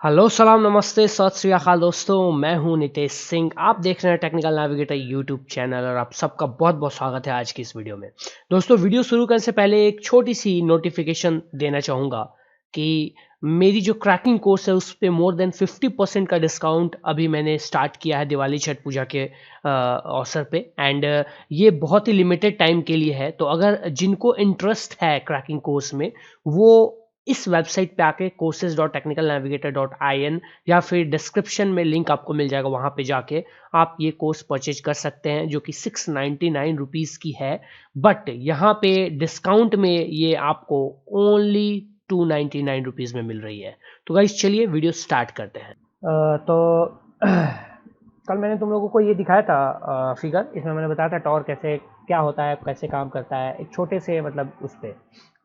Hello, सलाम, नमस्ते, सत श्री अकाल दोस्तों। मैं हूं नितेश सिंह। आप देख रहे हैं टेक्निकल नेविगेटर यूट्यूब चैनल और आप सबका बहुत बहुत स्वागत है आज की इस वीडियो में। दोस्तों, वीडियो शुरू करने से पहले एक छोटी सी नोटिफिकेशन देना चाहूँगा कि मेरी जो क्रैकिंग कोर्स है उस पे मोर देन 50% का डिस्काउंट अभी मैंने स्टार्ट किया है दिवाली छठ पूजा के अवसर पे। एंड ये बहुत ही लिमिटेड टाइम के लिए है, तो अगर जिनको इंटरेस्ट है क्रैकिंग कोर्स में वो इस वेबसाइट पे आके courses.technicalnavigator.in या फिर डिस्क्रिप्शन में लिंक आपको मिल जाएगा, वहाँ पे जाके आप ये कोर्स परचेज कर सकते हैं जो कि 699 रुपीज़ की है। बट यहाँ पे डिस्काउंट में ये आपको ओनली 299 रुपीज़ में मिल रही है। तो गाइस चलिए वीडियो स्टार्ट करते हैं। तो कल मैंने तुम लोगों को ये दिखाया था फिगर। इसमें मैंने बताया था टॉर कैसे क्या होता है, कैसे काम करता है, एक छोटे से मतलब उस पर।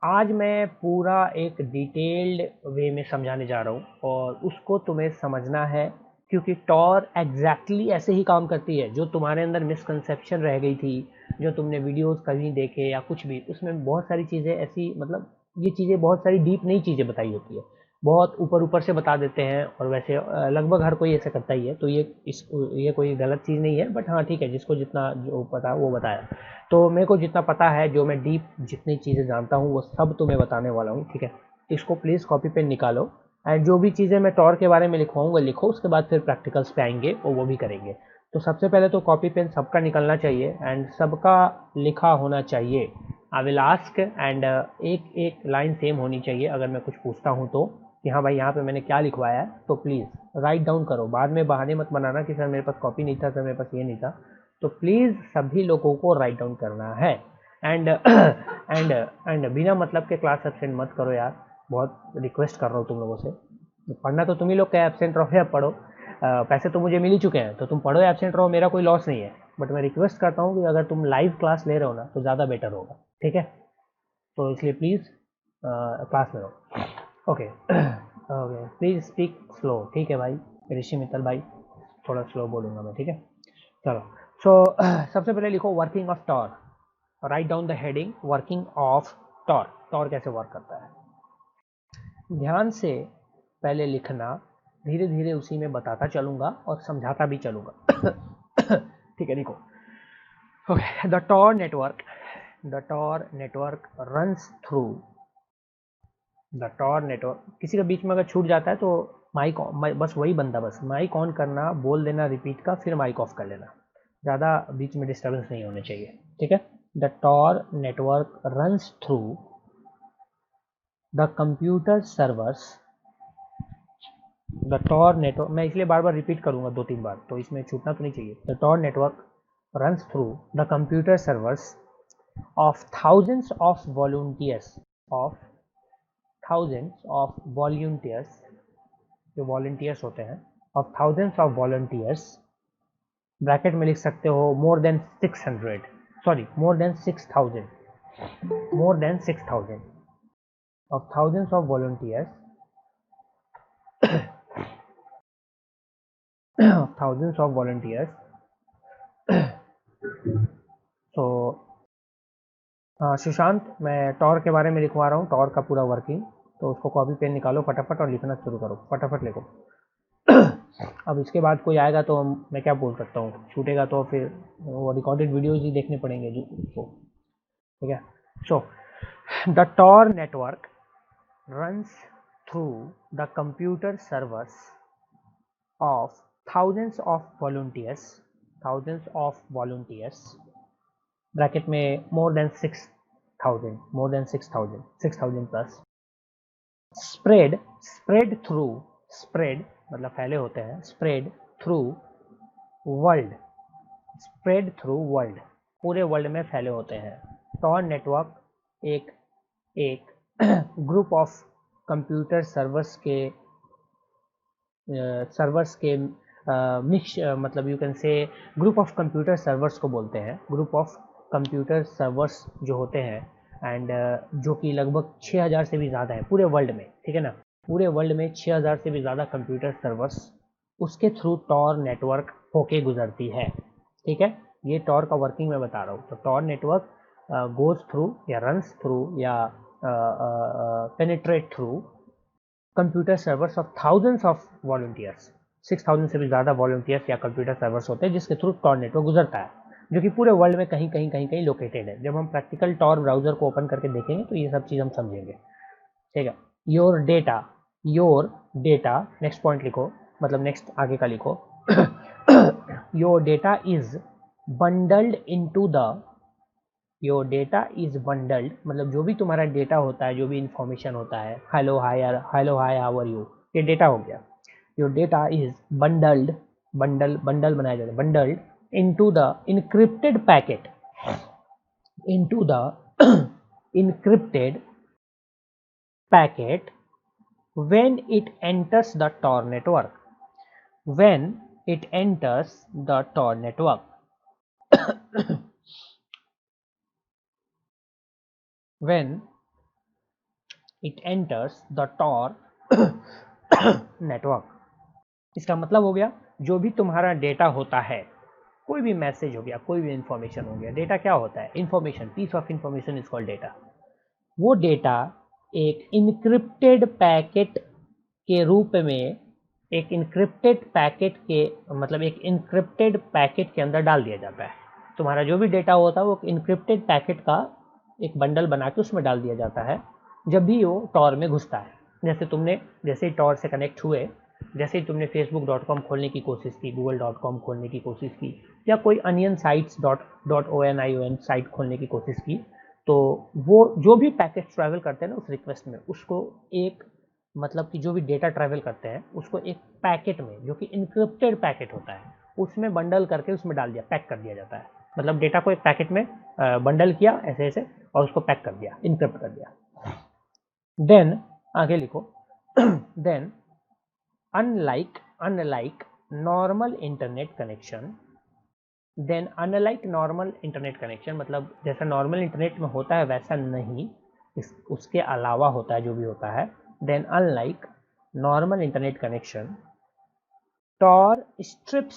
आज मैं पूरा एक डिटेल्ड वे में समझाने जा रहा हूँ और उसको तुम्हें समझना है, क्योंकि टॉर एग्जैक्टली ऐसे ही काम करती है। जो तुम्हारे अंदर मिसकंसेप्शन रह गई थी, जो तुमने वीडियोस कहीं देखे या कुछ भी, उसमें बहुत सारी चीज़ें ऐसी, मतलब ये चीज़ें बहुत सारी डीप नई चीज़ें बताई होती है, बहुत ऊपर ऊपर से बता देते हैं। और वैसे लगभग हर कोई ऐसा करता ही है, तो ये कोई गलत चीज़ नहीं है। बट हाँ ठीक है, जिसको जितना जो पता वो बताया। तो मेरे को जितना पता है, जो मैं डीप जितनी चीज़ें जानता हूँ वो सब तुम्हें बताने वाला हूँ, ठीक है। इसको प्लीज़ कॉपी पेन निकालो एंड जो भी चीज़ें मैं टॉर के बारे में लिखवाऊंगा लिखो, उसके बाद फिर प्रैक्टिकल्स पे आएंगे और वो भी करेंगे। तो सबसे पहले तो कॉपी पेन सबका निकलना चाहिए एंड सबका लिखा होना चाहिए। आई विल आस्क एंड एक एक लाइन सेम होनी चाहिए अगर मैं कुछ पूछता हूँ तो, कि हाँ भाई यहाँ पे मैंने क्या लिखवाया है, तो प्लीज़ राइट डाउन करो। बाद में बहाने मत बनाना कि सर मेरे पास कॉपी नहीं था, सर मेरे पास ये नहीं था। तो प्लीज़ सभी लोगों को राइट डाउन करना है। एंड एंड बिना मतलब के क्लास एब्सेंट मत करो यार, बहुत रिक्वेस्ट कर रहा हूँ तुम लोगों से। पढ़ना तो तुम ही लोग का एब्सेंट रहो या पढ़ो, पैसे तो मुझे मिल ही चुके हैं, तो तुम पढ़ो या एब्सेंट रहो, मेरा कोई लॉस नहीं है। बट मैं रिक्वेस्ट करता हूँ कि अगर तुम लाइव क्लास ले रहे हो ना तो ज़्यादा बेटर होगा, ठीक है। तो इसलिए प्लीज़ क्लास में रहो। Okay okay, please speak slow, ठीक है भाई। ऋषि मित्तल भाई, थोड़ा स्लो बोलूँगा मैं, ठीक है। चलो, सो सबसे पहले लिखो working of Tor. Right down the heading working of Tor. Tor कैसे वर्क करता है, ध्यान से पहले लिखना, धीरे धीरे उसी में बताता चलूँगा और समझाता भी चलूँगा। ठीक है, लिखो। Okay, the Tor network, the Tor network runs through, the Tor network. किसी का बीच में अगर छूट जाता है तो माइक बस वही बंदा, बस माइक ऑन करना, बोल देना रिपीट का, फिर माइक ऑफ कर लेना। ज़्यादा बीच में डिस्टर्बेंस नहीं होने चाहिए, ठीक है। The Tor network runs through the computer servers, the Tor network, मैं इसलिए बार बार रिपीट करूंगा 2-3 बार, तो इसमें छूटना तो नहीं चाहिए। The Tor network runs through the computer servers of thousands of volunteers, of thousands of volunteers, जो वॉलंटियर्स होते हैं, of thousands of volunteers, bracket में लिख सकते हो more than 600, sorry more than 6000, more than 6000 of thousands of volunteers, thousands of volunteers. तो सुशांत, मैं Tor के बारे में लिखवा रहा हूँ, टॉर का पूरा वर्किंग। तो उसको कॉपी पेन निकालो फटाफट और लिखना शुरू करो, फटाफट लिखो। अब इसके बाद कोई आएगा तो मैं क्या बोल सकता हूँ, छूटेगा तो फिर वो रिकॉर्डेड वीडियोज ही देखने पड़ेंगे जो उसको, ठीक है। So the Tor network runs through the computer servers of thousands of volunteers, thousands of volunteers, bracket में more than 6000, more than 6000, 6000 plus, spread, spread through, spread मतलब फैले होते हैं, spread through world, spread through world, पूरे world में फैले होते हैं। टॉर नेटवर्क एक एक ग्रुप ऑफ कंप्यूटर सर्वर्स के मिक्स, मतलब you can say group of computer servers को बोलते हैं, ग्रुप ऑफ कंप्यूटर सर्वर्स जो होते हैं। एंड जो कि लगभग 6000 से भी ज़्यादा है पूरे वर्ल्ड में, ठीक है ना। पूरे वर्ल्ड में 6000 से भी ज़्यादा कंप्यूटर सर्वर्स उसके थ्रू टॉर नेटवर्क होके गुजरती है, ठीक है। ये टॉर का वर्किंग मैं बता रहा हूँ। तो टॉर नेटवर्क गोज थ्रू या रन्स थ्रू या penetrate through computer servers of thousands of volunteers, 6000 से भी ज़्यादा वॉलंटियर्स या कंप्यूटर सर्वर्स होते हैं जिसके थ्रू टॉर नेटवर्क गुजरता है, जो कि पूरे वर्ल्ड में कहीं कहीं कहीं कहीं लोकेटेड है। जब हम प्रैक्टिकल टॉर ब्राउजर को ओपन करके देखेंगे तो ये सब चीज़ हम समझेंगे, ठीक है। योर डेटा नेक्स्ट पॉइंट लिखो, मतलब नेक्स्ट आगे का लिखो। Your data is bundled into the, your data is bundled मतलब जो भी तुम्हारा डेटा होता है, जो भी इंफॉर्मेशन होता है, hello hi how are you, ये डेटा हो गया। Your data is bundled, bundle बनाया जाता है, bundled into the encrypted packet, into the encrypted packet when it enters the Tor network, when it enters the Tor network, when it enters the Tor network। इसका मतलब हो गया जो भी तुम्हारा डेटा होता है, कोई भी मैसेज हो गया, कोई भी इंफॉर्मेशन हो गया, डेटा क्या होता है, information, piece of information is called data. वो डेटा एक इनक्रिप्टेड पैकेट के रूप में, एक इनक्रिप्टेड पैकेट के मतलब एक इनक्रिप्टेड पैकेट के अंदर डाल दिया जाता है। तुम्हारा जो भी डेटा होता है वो इनक्रिप्टेड पैकेट का एक बंडल बना के उसमें डाल दिया जाता है जब भी वो टॉर में घुसता है। जैसे ही टॉर से कनेक्ट हुए, जैसे ही तुमने facebook.com खोलने की कोशिश की, google.com खोलने की कोशिश की, या कोई अनियन साइट्स .onion साइट खोलने की कोशिश की, तो वो जो भी पैकेट ट्रैवल करते हैं ना उस रिक्वेस्ट में, उसको एक मतलब कि जो भी डेटा ट्रैवल करते हैं उसको एक पैकेट में, जो कि इनक्रिप्टेड पैकेट होता है, उसमें बंडल करके उसमें डाल दिया, पैक कर दिया जाता है। मतलब डेटा को एक पैकेट में बंडल किया ऐसे ऐसे और उसको पैक कर दिया, इनक्रिप्ट कर दिया। देन आगे लिखो, then unlike normal internet connection, then unlike normal internet connection मतलब जैसा नॉर्मल इंटरनेट में होता है वैसा नहीं, उसके अलावा होता है जो भी होता है। Then unlike normal internet connection, Tor strips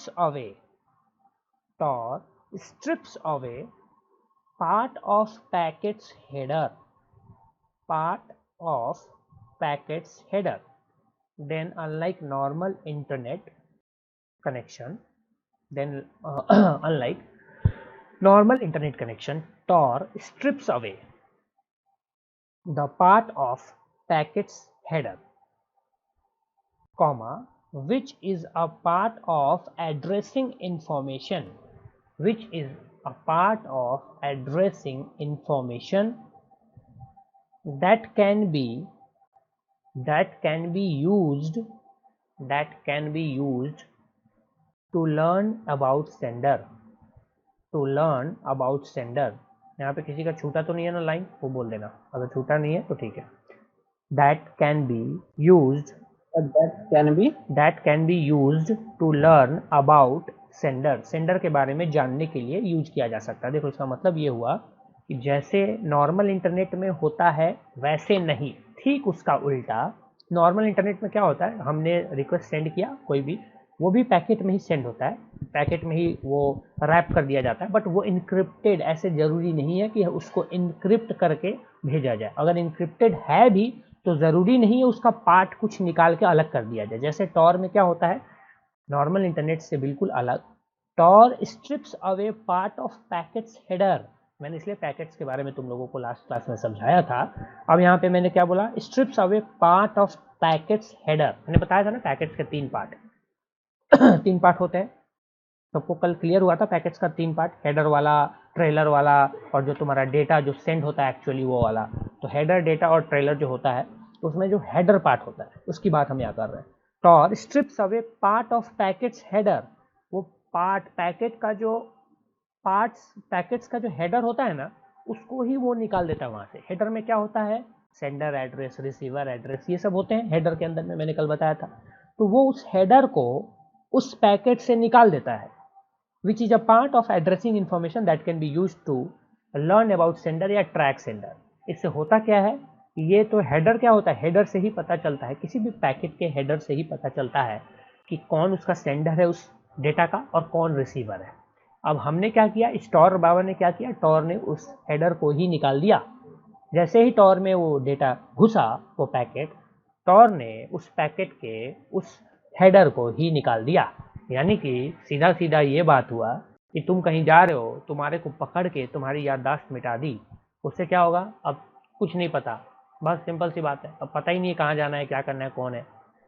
away part of packet's header, then unlike normal internet connection, unlike normal internet connection, Tor strips away the part of packet's header, comma, which is a part of addressing information, which is a part of addressing information that can be used to learn about sender, यहाँ पे किसी का छूटा तो नहीं है ना line, वो बोल देना अगर छूटा नहीं है तो ठीक है। that can be used to learn about sender के बारे में जानने के लिए यूज किया जा सकता है। देखो इसका मतलब ये हुआ कि जैसे नॉर्मल इंटरनेट में होता है वैसे नहीं, ठीक उसका उल्टा। नॉर्मल इंटरनेट में क्या होता है, हमने रिक्वेस्ट सेंड किया कोई भी, वो भी पैकेट में ही सेंड होता है, पैकेट में ही वो रैप कर दिया जाता है, बट वो इनक्रिप्टेड, ऐसे ज़रूरी नहीं है कि उसको इनक्रिप्ट करके भेजा जाए। अगर इनक्रिप्टेड है भी तो ज़रूरी नहीं है उसका पार्ट कुछ निकाल के अलग कर दिया जाए। जैसे टॉर में क्या होता है, नॉर्मल इंटरनेट से बिल्कुल अलग, Tor strips away part of packets header. मैंने इसलिए पैकेट्स के बारे में तुम लोगों को लास्ट क्लास में समझाया था। अब यहाँ पे मैंने क्या बोला, strips away part of packets header. मैंने बताया था ना पैकेट्स के 3 पार्ट तीन पार्ट होते हैं, सबको कल क्लियर हुआ था पैकेट्स का 3 पार्ट, हेडर वाला, ट्रेलर वाला, और जो तुम्हारा डेटा जो सेंड होता है एक्चुअली वो वाला। तो हेडर, डेटा और ट्रेलर जो होता है उसमें जो हेडर पार्ट होता है उसकी बात हम यहाँ कर रहे हैं। Tor strips away part of packets header, वो पार्ट पैकेट का जो पैकेट्स का जो हेडर होता है ना उसको ही वो निकाल देता है वहाँ से। हेडर में क्या होता है, सेंडर एड्रेस, रिसीवर एड्रेस, ये सब होते हैं हेडर के अंदर में, मैंने कल बताया था। तो वो उस हेडर को उस पैकेट से निकाल देता है, which is a part of addressing information that can be used to learn about sender या track sender। इससे होता क्या है, ये तो हेडर क्या होता है, हेडर से ही पता चलता है, किसी भी पैकेट के हेडर से ही पता चलता है कि कौन उसका सेंडर है उस डेटा का और कौन रिसीवर है। अब हमने क्या किया, इस टॉर बाबा ने क्या किया, टॉर ने उस हेडर को ही निकाल दिया। जैसे ही टॉर में वो डेटा घुसा, वो पैकेट, टॉर ने उस पैकेट के उस हेडर को ही निकाल दिया। यानी कि सीधा सीधा ये बात हुआ कि तुम कहीं जा रहे हो, तुम्हारे को पकड़ के तुम्हारी याददाश्त मिटा दी, उससे क्या होगा? अब कुछ नहीं पता, बस सिंपल सी बात है, अब पता ही नहीं है कहाँ जाना है, क्या करना है, कौन है।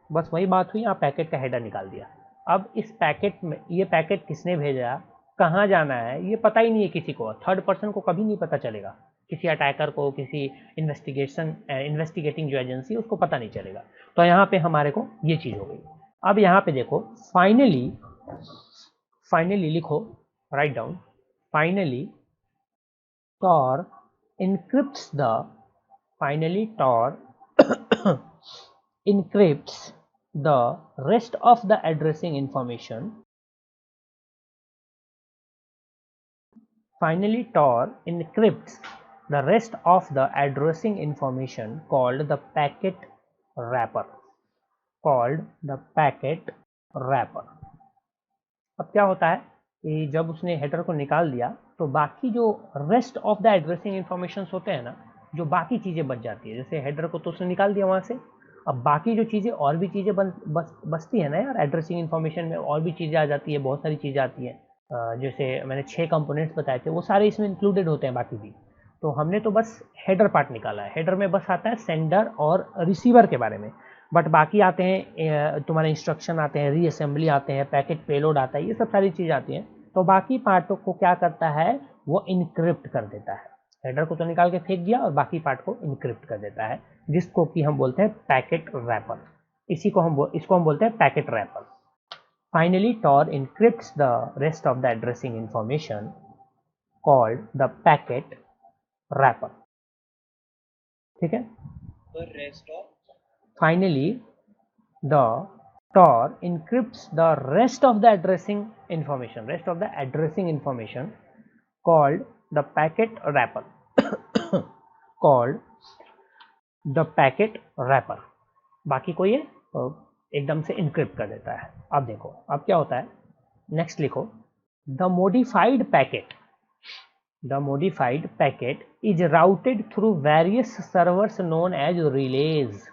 बस वही बात हुई, यहाँ पैकेट का हेडर निकाल दिया। अब इस पैकेट में ये पैकेट किसने भेजा, कहाँ जाना है, ये पता ही नहीं है किसी को, थर्ड पर्सन को कभी नहीं पता चलेगा, किसी अटैकर को, किसी इन्वेस्टिगेटिंग जो एजेंसी, उसको पता नहीं चलेगा। तो यहाँ पे हमारे को ये चीज़ हो गई। अब यहाँ पे देखो, फाइनली लिखो, write down, finally Tor encrypts encrypts the rest of the addressing information. Finally, Tor encrypts the rest of the addressing information called the packet wrapper. अब क्या होता है कि जब उसने हेडर को निकाल दिया तो बाकी जो rest of the addressing information होते हैं ना, जो बाकी चीज़ें बच जाती है, जैसे हेडर को तो उसने निकाल दिया वहाँ से, अब बाकी जो चीज़ें और भी चीज़ें बचती है ना यार, एड्रेसिंग इन्फॉर्मेशन में और भी चीज़ें आ जाती है, बहुत सारी चीज़ें आती हैं। जैसे मैंने 6 कंपोनेंट्स बताए थे, वो सारे इसमें इंक्लूडेड होते हैं बाकी भी। तो हमने तो बस हेडर पार्ट निकाला है, हेडर में बस आता है सेंडर और रिसीवर के बारे में, बट बाकी आते हैं तुम्हारे इंस्ट्रक्शन आते हैं, रीअसेंबली आते हैं, पैकेट पेलोड आता है, ये सब सारी चीज़ आती हैं। तो बाकी पार्टों को क्या करता है, वो इनक्रिप्ट कर देता है। हेडर को तो निकाल के फेंक दिया और बाकी पार्ट को इनक्रिप्ट कर देता है, जिसको कि हम बोलते हैं पैकेट रैपर। इसको हम बोलते हैं packet wrapper. Finally Tor encrypts the rest of the addressing information called the packet wrapper. ठीक है? Finally, the Tor encrypts the rest of the addressing information called the packet wrapper. बाकी को ये एकदम से इनक्रिप्ट कर देता है। अब देखो, अब क्या होता है, नेक्स्ट लिखो, the modified packet is routed through various servers known as relays.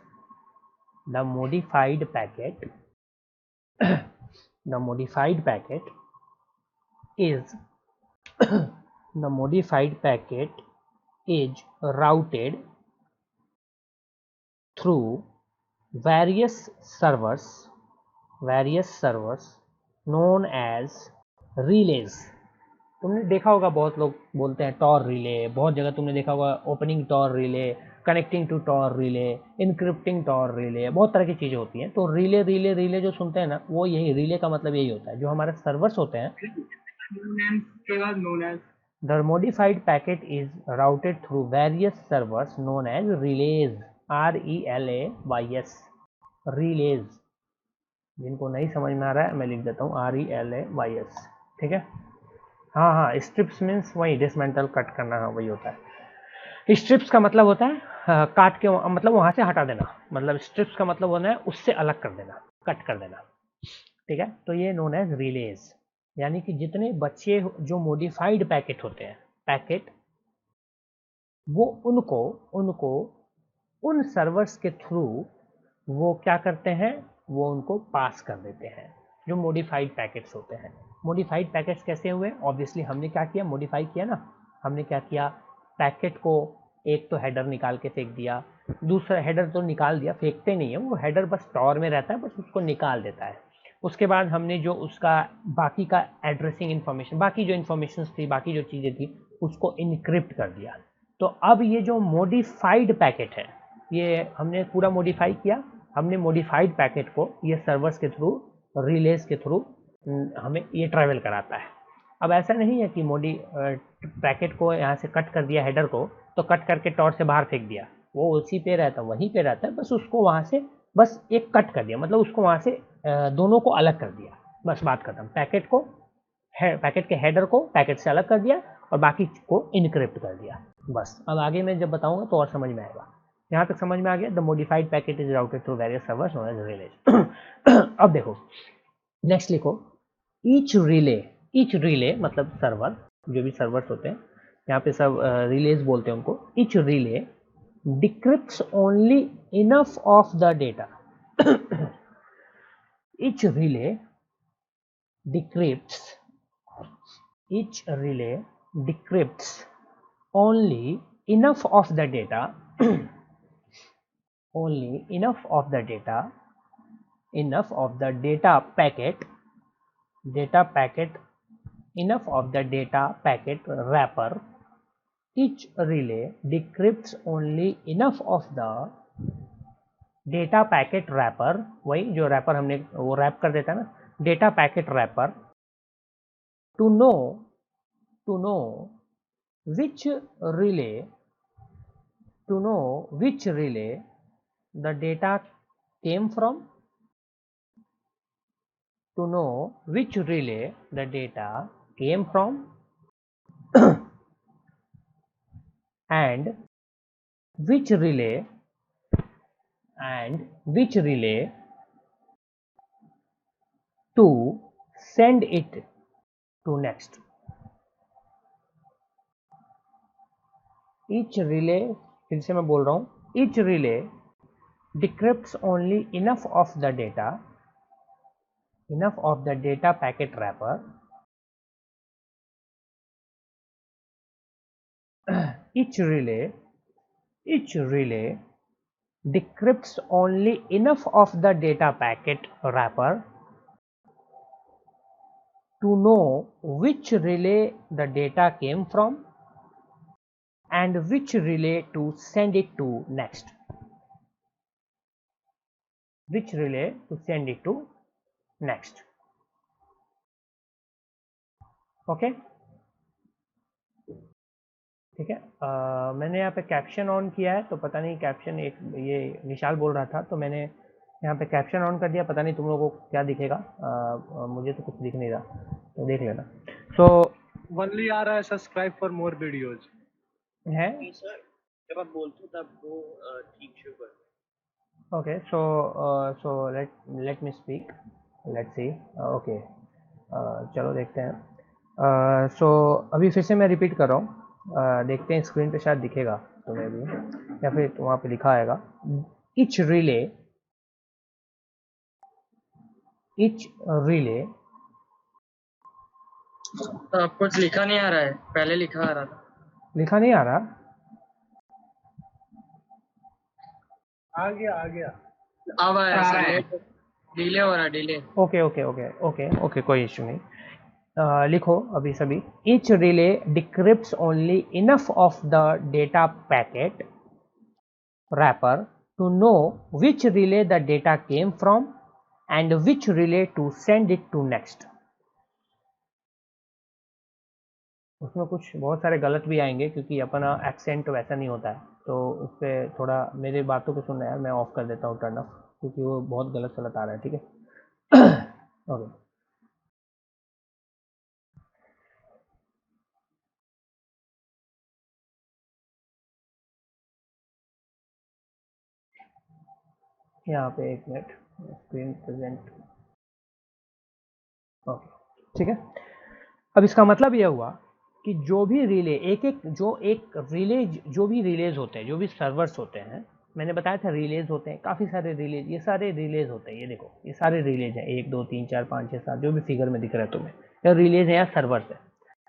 The modified packet is routed through various servers known as relays. तुमने देखा होगा, बहुत लोग बोलते हैं टॉर रिले, बहुत जगह तुमने देखा होगा opening Tor relay, connecting to Tor relay, encrypting Tor relay, बहुत तरह की चीज़ें होती हैं। तो रिले जो सुनते हैं ना, वो यही रिले का मतलब यही होता है, जो हमारे सर्वर्स होते हैं। The modified packet is routed through various servers known as relays, RELAYS, relays. जिनको नहीं समझ में आ रहा है मैं लिख देता हूँ, RELAYS। ठीक है? हाँ, स्ट्रिप्स मीन्स वही डिसमेंटल, कट करना, हाँ वही होता है। स्ट्रिप्स का मतलब होता है काट के, मतलब वहाँ से हटा देना, मतलब स्ट्रिप्स का मतलब होना है उससे अलग कर देना, कट कर देना। ठीक है? तो ये नोन एज रिलेज, यानी कि जितने बच्चे जो मॉडिफाइड पैकेट होते हैं, वो उनको उन सर्वर्स के थ्रू वो क्या करते हैं, वो उनको पास कर देते हैं, जो मॉडिफाइड पैकेट्स होते हैं। मॉडिफाइड पैकेट्स कैसे हुए? ऑब्वियसली हमने क्या किया, मॉडिफाई किया ना। हमने क्या किया, पैकेट को एक तो हेडर निकाल के फेंक दिया, दूसरा हेडर तो निकाल दिया, फेंकते नहीं है, वो हेडर बस टॉर में रहता है, बस उसको निकाल देता है। उसके बाद हमने जो उसका बाकी का एड्रेसिंग इन्फॉर्मेशन, बाकी जो इन्फॉर्मेशन थी, बाकी जो चीज़ें थी, उसको इनक्रिप्ट कर दिया। तो अब ये जो मॉडिफाइड पैकेट है, ये हमने पूरा मॉडिफाई किया। हमने मॉडिफाइड पैकेट को ये सर्वर्स के थ्रू, रिलेज के थ्रू हमें ये ट्रैवल कराता है। अब ऐसा नहीं है कि पैकेट को यहाँ से कट कर दिया, हेडर को तो कट करके टॉर से बाहर फेंक दिया, वो उसी पे रहता है, वहीं पे रहता है, बस उसको वहाँ से बस एक कट कर दिया, मतलब उसको वहाँ से दोनों को अलग कर दिया, बस बात खत्म। पैकेट के हेडर को पैकेट से अलग कर दिया और बाकी को इनक्रिप्ट कर दिया, बस। अब आगे मैं जब बताऊंगा तो और समझ में आएगा। यहाँ तक समझ में आ गया? The modified packet is routed through various servers known as relays. अब देखो, नेक्स्ट लिखो, ईच रिले मतलब सर्वर, जो भी सर्वर्स होते हैं यहाँ पे सब रिलेज बोलते हैं उनको। Each relay decrypts only enough of the data. each relay decrypts only enough of the data only enough of the data packet enough of the data packet wrapper. Each relay decrypts only enough of the data packet wrapper, वही जो wrapper हमने वो rap कर देता है ना, data packet wrapper, to know which relay the data came from, to know which relay the data came from and which relay to send it to next. Each relay, फिर से मैं बोल रहा हूँ, each relay decrypts only enough of the data packet wrapper. each relay decrypts only enough of the data packet wrapper to know which relay the data came from and which relay to send it to next. Okay, ठीक है। मैंने यहाँ पे caption on किया है, तो पता नहीं कैप्शन, एक ये विशाल बोल रहा था तो मैंने यहाँ पे कैप्शन ऑन कर दिया, पता नहीं तुम लोगों को क्या दिखेगा। मुझे तो कुछ दिख नहीं रहा, तो देख लेना। सो ओनली आ रहा है सब्सक्राइब फॉर मोर वीडियोज है सर, जब आप बोलते हो तब वो ठीक शो कर। Okay, so let me speak, let's see. Okay, चलो देखते हैं। सो अभी फिर से मैं रिपीट कर रहा हूँ, देखते हैं स्क्रीन पे शायद दिखेगा तुम्हें भी, या फिर वहाँ पे लिखा आएगा। each relay तो अब कुछ लिखा नहीं आ रहा है, पहले लिखा आ रहा था। लिखा नहीं आ रहा? आ गया अब आया सर, डिले हो रहा, डिले। ओके, कोई इशू नहीं। लिखो अभी सभी। each relay decrypts only enough of the data packet wrapper to know which relay the data came from and which relay to send it to next. उसमें कुछ बहुत सारे गलत भी आएंगे क्योंकि अपना एक्सेंट वैसा नहीं होता है, तो उस पर थोड़ा मेरे बातों को सुनना यार, मैं ऑफ कर देता हूँ टर्न ऑफ, क्योंकि वो बहुत गलत आ रहा है, ठीक है। ओके, यहाँ पे एक मिनट, स्क्रीन प्रेजेंट, ओके, ठीक है। अब इसका मतलब यह हुआ कि जो भी रिले जो भी रिलेज होते हैं, जो भी सर्वर्स होते हैं, मैंने बताया था रिलेज होते हैं, काफ़ी सारे रिलेज, ये सारे रिलेज होते हैं। ये देखो, ये सारे रिलेज हैं, 1 2 3 4 5 6 7, जो भी फिगर में दिख रहा है तुम्हें, ये रिलेज है या सर्वर्स है।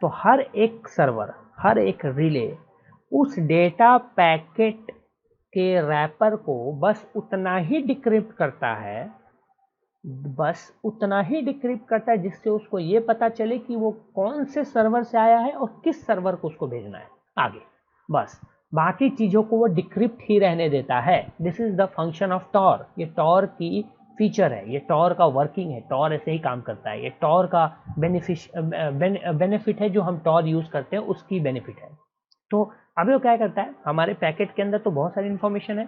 तो हर एक सर्वर, हर एक रिले उस डेटा पैकेट के रैपर को बस उतना ही डिक्रिप्ट करता है, जिससे उसको ये पता चले कि वो कौन से सर्वर से आया है और किस सर्वर को उसको भेजना है आगे। बस बाकी चीज़ों को वो डिक्रिप्ट ही रहने देता है। This is the function of Tor. ये टॉर की फीचर है, ये टॉर का वर्किंग है, टॉर ऐसे ही काम करता है। ये टॉर का बेनिफिट है, जो हम टॉर यूज़ करते हैं उसकी बेनिफिट है। तो अब वो क्या करता है, हमारे पैकेट के अंदर तो बहुत सारी इन्फॉर्मेशन है,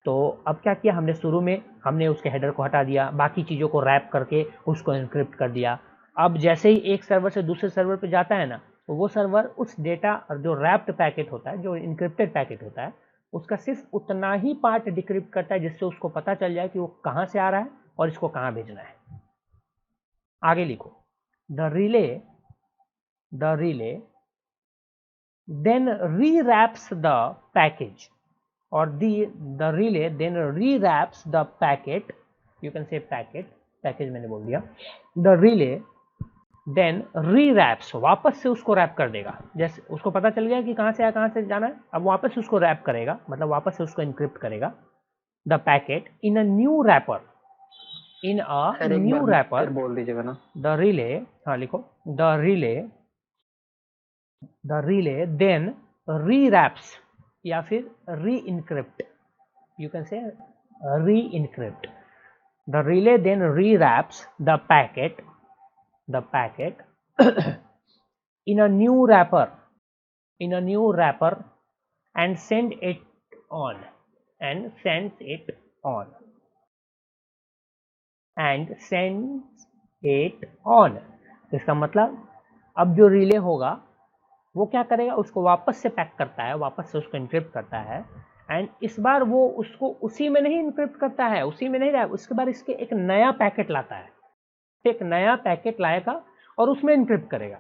तो अब क्या किया हमने, शुरू में हमने उसके हेडर को हटा दिया, बाकी चीज़ों को रैप करके उसको एन्क्रिप्ट कर दिया। अब जैसे ही एक सर्वर से दूसरे सर्वर पे जाता है ना, तो वो सर्वर उस डेटा, जो रैप्ड पैकेट होता है, जो इनक्रिप्टेड पैकेट होता है, उसका सिर्फ उतना ही पार्ट डिक्रिप्ट करता है जिससे उसको पता चल जाए कि वो कहाँ से आ रहा है और इसको कहाँ भेजना है। आगे लिखो, the relay then rewraps the package और the relay then rewraps the packet, you can say package मैंने बोल दिया, the relay then rewraps, वापस से उसको रैप कर देगा। जैसे उसको पता चल गया कि कहाँ से आया कहाँ से जाना है, अब वापस से उसको रैप करेगा, मतलब वापस से उसको इनक्रिप्ट करेगा। The packet in a new wrapper, in a new wrapper बोल दीजिएगा ना। द रिले, हाँ लिखो, द रिले देन रीरैप्स या फिर री encrypt, you can say re encrypt. The relay then rewraps the packet in a new wrapper and sends it on इसका मतलब अब जो रिले होगा वो क्या करेगा, उसको वापस से पैक करता है, वापस से उसको इनक्रिप्ट करता है। एंड इस बार वो उसको उसी में नहीं इनक्रिप्ट करता है, उसी में नहीं रहा, उसके बाद इसके एक नया पैकेट लाता है, एक नया पैकेट लाएगा और उसमें इनक्रिप्ट करेगा।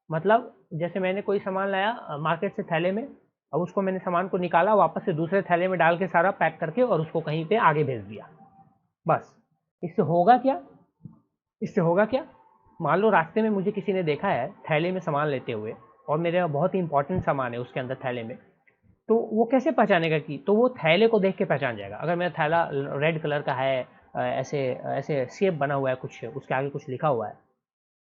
मतलब जैसे मैंने कोई सामान लाया मार्केट से थैले में, अब उसको मैंने सामान को निकाला, वापस से दूसरे थैले में डाल के सारा पैक करके और उसको कहीं पे आगे भेज दिया। बस इससे होगा क्या, मान लो रास्ते में मुझे किसी ने देखा है थैले में सामान लेते हुए और मेरे बहुत ही इंपॉर्टेंट सामान है उसके अंदर थैले में, तो वो कैसे पहचानेगा कि, तो वो थैले को देख के पहचान जाएगा। अगर मेरा थैला रेड कलर का है, ऐसे शेप बना हुआ है, कुछ उसके आगे कुछ लिखा हुआ है,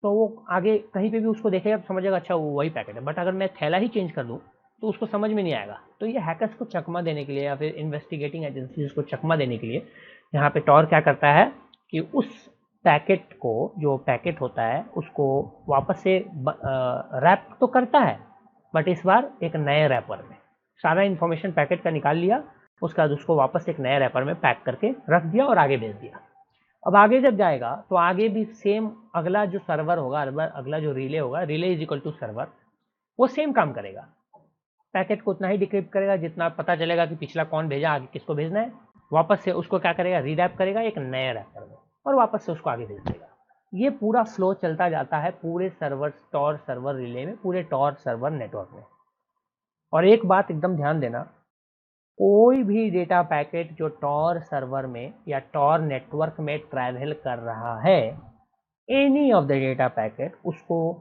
तो वो आगे कहीं पे भी उसको देखेगा तो समझेगा अच्छा वो वही पैकेट है। बट अगर मैं थैला ही चेंज कर दूँ तो उसको समझ में नहीं आएगा। तो ये हैकर्स को चकमा देने के लिए या फिर इन्वेस्टिगेटिंग एजेंसीज को चकमा देने के लिए यहाँ पे टॉर क्या करता है कि उस पैकेट को, जो पैकेट होता है उसको वापस से रैप तो करता है, बट इस बार एक नए रैपर में सारा इन्फॉर्मेशन पैकेट का निकाल लिया, उसके बाद उसको वापस एक नए रैपर में पैक करके रख दिया और आगे भेज दिया। अब आगे जब जाएगा तो आगे भी सेम, अगला जो सर्वर होगा, अगला जो रिले होगा, relay is equal to server, वो सेम काम करेगा। पैकेट को उतना ही डिक्रिप्ट करेगा जितना पता चलेगा कि पिछला कौन भेजा, आगे किसको भेजना है, वापस से उसको क्या करेगा, रीरैप करेगा एक नए रैपर में और वापस से उसको आगे भेज देगा। ये पूरा फ्लो चलता जाता है पूरे सर्वर, टॉर सर्वर रिले में, पूरे टॉर सर्वर नेटवर्क में। और एक बात एकदम ध्यान देना, कोई भी डेटा पैकेट जो टॉर सर्वर में या टॉर नेटवर्क में ट्रैवल कर रहा है, any of the data packet, उसको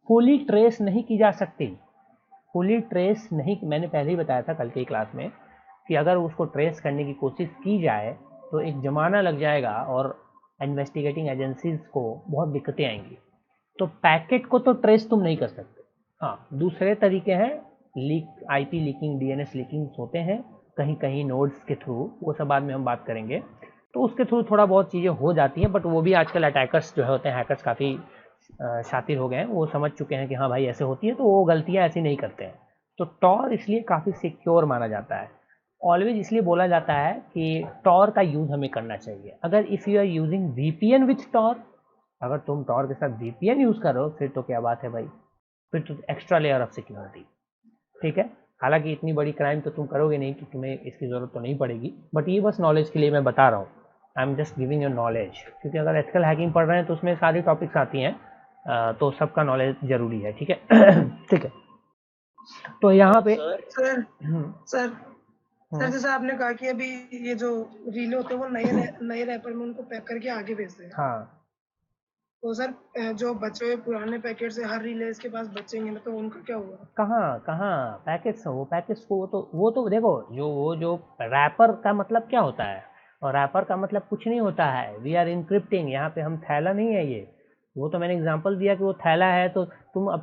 फुली ट्रेस नहीं की जा सकती। फुली ट्रेस नहीं, मैंने पहले ही बताया था कल की क्लास में कि अगर उसको ट्रेस करने की कोशिश की जाए तो एक ज़माना लग जाएगा और इन्वेस्टिगेटिंग एजेंसीज को बहुत दिक्कतें आएंगी। तो पैकेट को तो ट्रेस तुम नहीं कर सकते। हाँ, दूसरे तरीके हैं, leak, IP leaking, DNS leaking होते हैं कहीं कहीं नोड्स के थ्रू, वो सब बाद में हम बात करेंगे। तो उसके थ्रू थोड़ा बहुत चीज़ें हो जाती हैं, बट वो भी आजकल अटैकर्स जो होते हैं, हैकर्स काफ़ी शातिर हो गए हैं, वो समझ चुके हैं कि हाँ भाई ऐसे होती है, तो वो गलतियाँ ऐसी नहीं करते हैं। तो टॉर इसलिए काफ़ी सिक्योर माना जाता है। ऑलवेज इसलिए बोला जाता है कि टॉर का यूज़ हमें करना चाहिए। अगर if you are using VPN with Tor, अगर तुम टॉर के साथ वीपीएन यूज़ करो फिर तो क्या बात है भाई, फिर तो एक्स्ट्रा लेयर ऑफ सिक्योरिटी, ठीक है। हालांकि इतनी बड़ी क्राइम तो तुम करोगे नहीं कि तुम्हें इसकी ज़रूरत तो नहीं पड़ेगी, बट ये बस नॉलेज के लिए मैं बता रहा हूँ। I am just giving your knowledge, क्योंकि अगर एथिकल हैकिंग पढ़ रहे हैं तो उसमें सारी टॉपिक्स आती हैं, तो सबका नॉलेज जरूरी है, ठीक है। ठीक है, तो यहाँ पे सर जैसे आपने कहा कि अभी ये जो रीले होते हैं वो नए रैपर में उनको पैक करके आगे भेजते हैं। हाँ, तो सर जो बचे हुए पुराने पैकेट से हर रिले के पास बचेंगे ना, तो उनका क्या होगा? कहाँ पैकेट्स, वो पैकेट्स को वो तो देखो, जो रैपर का मतलब क्या होता है, और रैपर का मतलब कुछ नहीं होता है। वी आर इनक्रिप्टिंग, यहाँ पे हम थैला नहीं है ये, वो तो मैंने एग्जांपल दिया कि वो थैला है, तो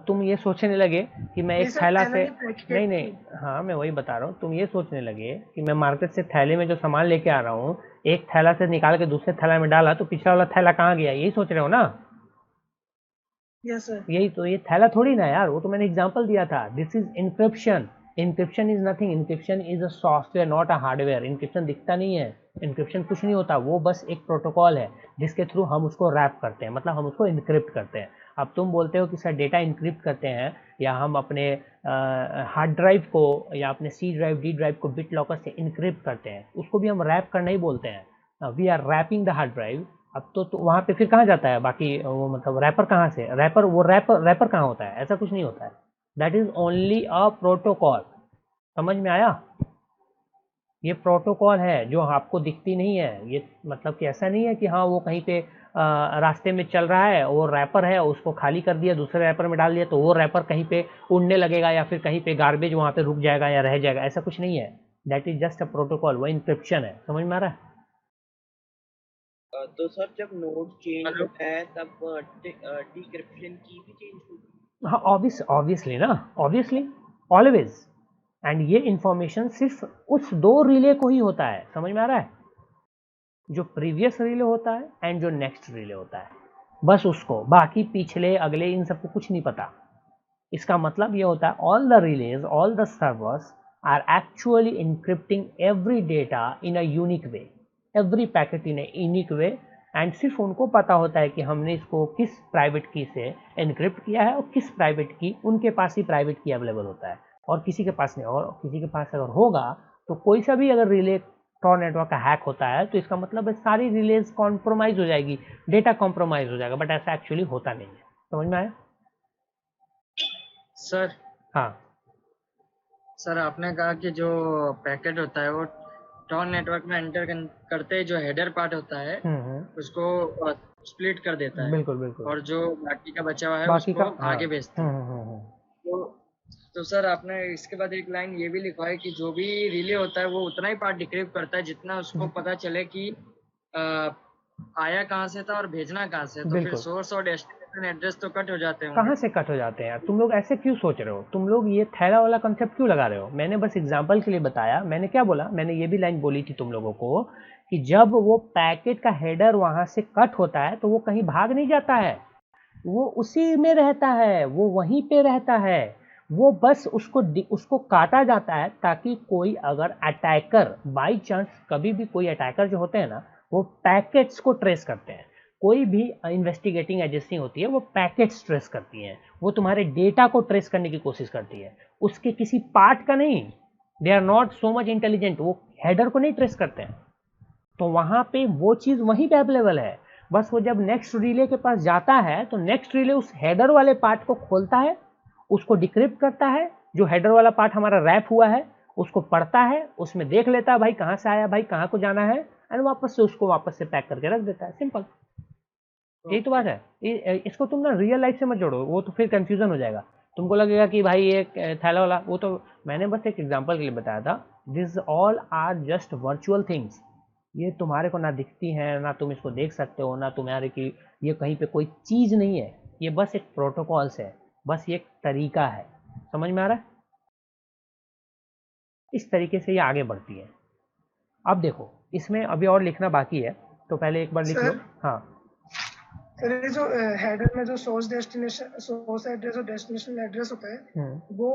तुम ये सोचने लगे कि मैं एक थैला से, नहीं, हाँ मैं वही बता रहा हूँ, तुम ये सोचने लगे कि मैं मार्केट से थैले में जो सामान लेके आ रहा हूँ, एक थैला से निकाल के दूसरे थैला में डाला तो पिछला वाला थैला कहाँ गया, यही सोच रहे हो ना? Yes sir. यही तो, ये थैला थोड़ी ना यार, वो तो मैंने एग्जांपल दिया था। This is encryption. Encryption is nothing, encryption is a software not a hardware. Encryption दिखता नहीं है, इनक्रिप्शन कुछ नहीं होता, वो बस एक प्रोटोकॉल है जिसके थ्रू हम उसको रैप करते हैं, मतलब हम उसको इनक्रिप्ट करते हैं। अब तुम बोलते हो कि सर डेटा इनक्रिप्ट करते हैं, या हम अपने हार्ड ड्राइव को या अपने सी ड्राइव, डी ड्राइव को बिट लॉकर से इनक्रिप्ट करते हैं, उसको भी हम रैप करना ही बोलते हैं। We are wrapping the hard drive. अब तो वहाँ पे फिर कहाँ जाता है बाकी वो, मतलब रैपर कहाँ से, रैपर कहाँ होता है? ऐसा कुछ नहीं होता है। That is only a protocol. समझ में आया? ये प्रोटोकॉल है जो आपको दिखती नहीं है। ये मतलब कि ऐसा नहीं है कि हाँ वो कहीं पे रास्ते में चल रहा है, वो रैपर है, उसको खाली कर दिया, दूसरे रैपर में डाल दिया, तो वो रैपर कहीं पे उड़ने लगेगा या फिर कहीं पे गार्बेज वहाँ पे रुक जाएगा या रह जाएगा, ऐसा कुछ नहीं है। That is just a protocol, वो इंक्रिप्शन है। समझ में आ रहा है? तो सर जब नोड चेंज हेलो। होता है तब डिक्रिप्शन की भी चेंज होगी? हाँ, ऑब्वियसली ना, ऑब्वियसली, ऑलवेज। एंड ये इंफॉर्मेशन सिर्फ उस 2 रिले को ही होता है। समझ में आ रहा है? जो प्रीवियस रिले होता है एंड जो नेक्स्ट रिले होता है, बस उसको, बाकी पिछले अगले इन सबको कुछ नहीं पता। इसका मतलब ये होता है all the relays, all the servers are actually encrypting every data in a unique way, every packet in a unique way, and सिर्फ उनको पता होता है कि हमने इसको किस प्राइवेट की से एनक्रिप्ट किया है और किस प्राइवेट की, उनके पास ही प्राइवेट की अवेलेबल होता है और किसी के पास नहीं। और किसी के पास अगर होगा तो कोई सा भी अगर रिले टॉर नेटवर्क का हैक होता है तो इसका मतलब है सारी रिलेज कॉम्प्रोमाइज हो जाएगी, डेटा कॉम्प्रोमाइज हो जाएगा, बट ऐसा एक्चुअली होता नहीं है। समझ में आया? सर हाँ। सर आपने कहा कि जो पैकेट होता है वो टॉन नेटवर्क में एंटर करते ही जो हेडर पार्ट होता है उसको स्प्लिट कर देता है, बिल्कुल बिल्कुल। और जो बाकी का बचा हुआ है बाकी उसको का आगे भेजता है। तो सर आपने इसके बाद एक लाइन ये भी लिखा है कि जो भी रिले होता है वो उतना ही पार्ट डिक्रिप्ट करता है जितना उसको पता चले कि आया कहाँ से था और भेजना कहाँ से। तो फिर बिल्कुल। सोर्स और डेस्टिनेशन एड्रेस तो कट हो जाते हैं। कहाँ से कट हो जाते हैं यार? तुम लोग ऐसे क्यों सोच रहे हो? तुम लोग ये थैला वाला कंसेप्ट क्यों लगा रहे हो? मैंने बस एग्जांपल के लिए बताया। मैंने क्या बोला? मैंने ये भी लाइन बोली थी तुम लोगों को कि जब वो पैकेट का हेडर वहां से कट होता है तो वो कहीं भाग नहीं जाता है, वो उसी में रहता है, वो वहीं पे रहता है। वो बस उसको काटा जाता है ताकि कोई अगर अटैकर बाई चांस, कभी भी कोई अटैकर जो होते हैं ना, वो पैकेट्स को ट्रेस करते हैं। कोई भी इन्वेस्टिगेटिंग एजेंसी होती है वो पैकेट्स ट्रेस करती हैं, वो तुम्हारे डेटा को ट्रेस करने की कोशिश करती है, उसके किसी पार्ट का नहीं। They are not so much intelligent, वो हेडर को नहीं ट्रेस करते हैं। तो वहां पे वो चीज वहीं पे अवेलेबल है। बस वो जब नेक्स्ट रिले के पास जाता है तो नेक्स्ट रिले उस हेडर वाले पार्ट को खोलता है, उसको डिक्रिप्ट करता है, जो हेडर वाला पार्ट हमारा रैप हुआ है उसको पढ़ता है, उसमें देख लेता है भाई कहाँ से आया, भाई कहाँ को जाना है, एंड वापस से उसको वापस से पैक करके रख देता है। सिंपल, यही तो बात है। इसको तुम ना रियल लाइफ से मत जोड़ो, वो तो फिर कंफ्यूजन हो जाएगा। तुमको लगेगा कि भाई ये थैला वाला, वो तो मैंने बस एक एग्जांपल के लिए बताया था। This all are just virtual things. ये तुम्हारे को ना दिखती हैं, ना तुम इसको देख सकते हो, ना तुम्हारे की ये कहीं पे कोई चीज नहीं है। ये बस एक प्रोटोकॉल्स है, बस ये एक तरीका है। समझ में आ रहा है? इस तरीके से ये आगे बढ़ती है। अब देखो इसमें अभी और लिखना बाकी है, तो पहले एक बार लिख लो। हाँ सर, ये जो हेडर में जो सोर्स डेस्टिनेशन, सोर्स एड्रेस और डेस्टिनेशन एड्रेस होता है वो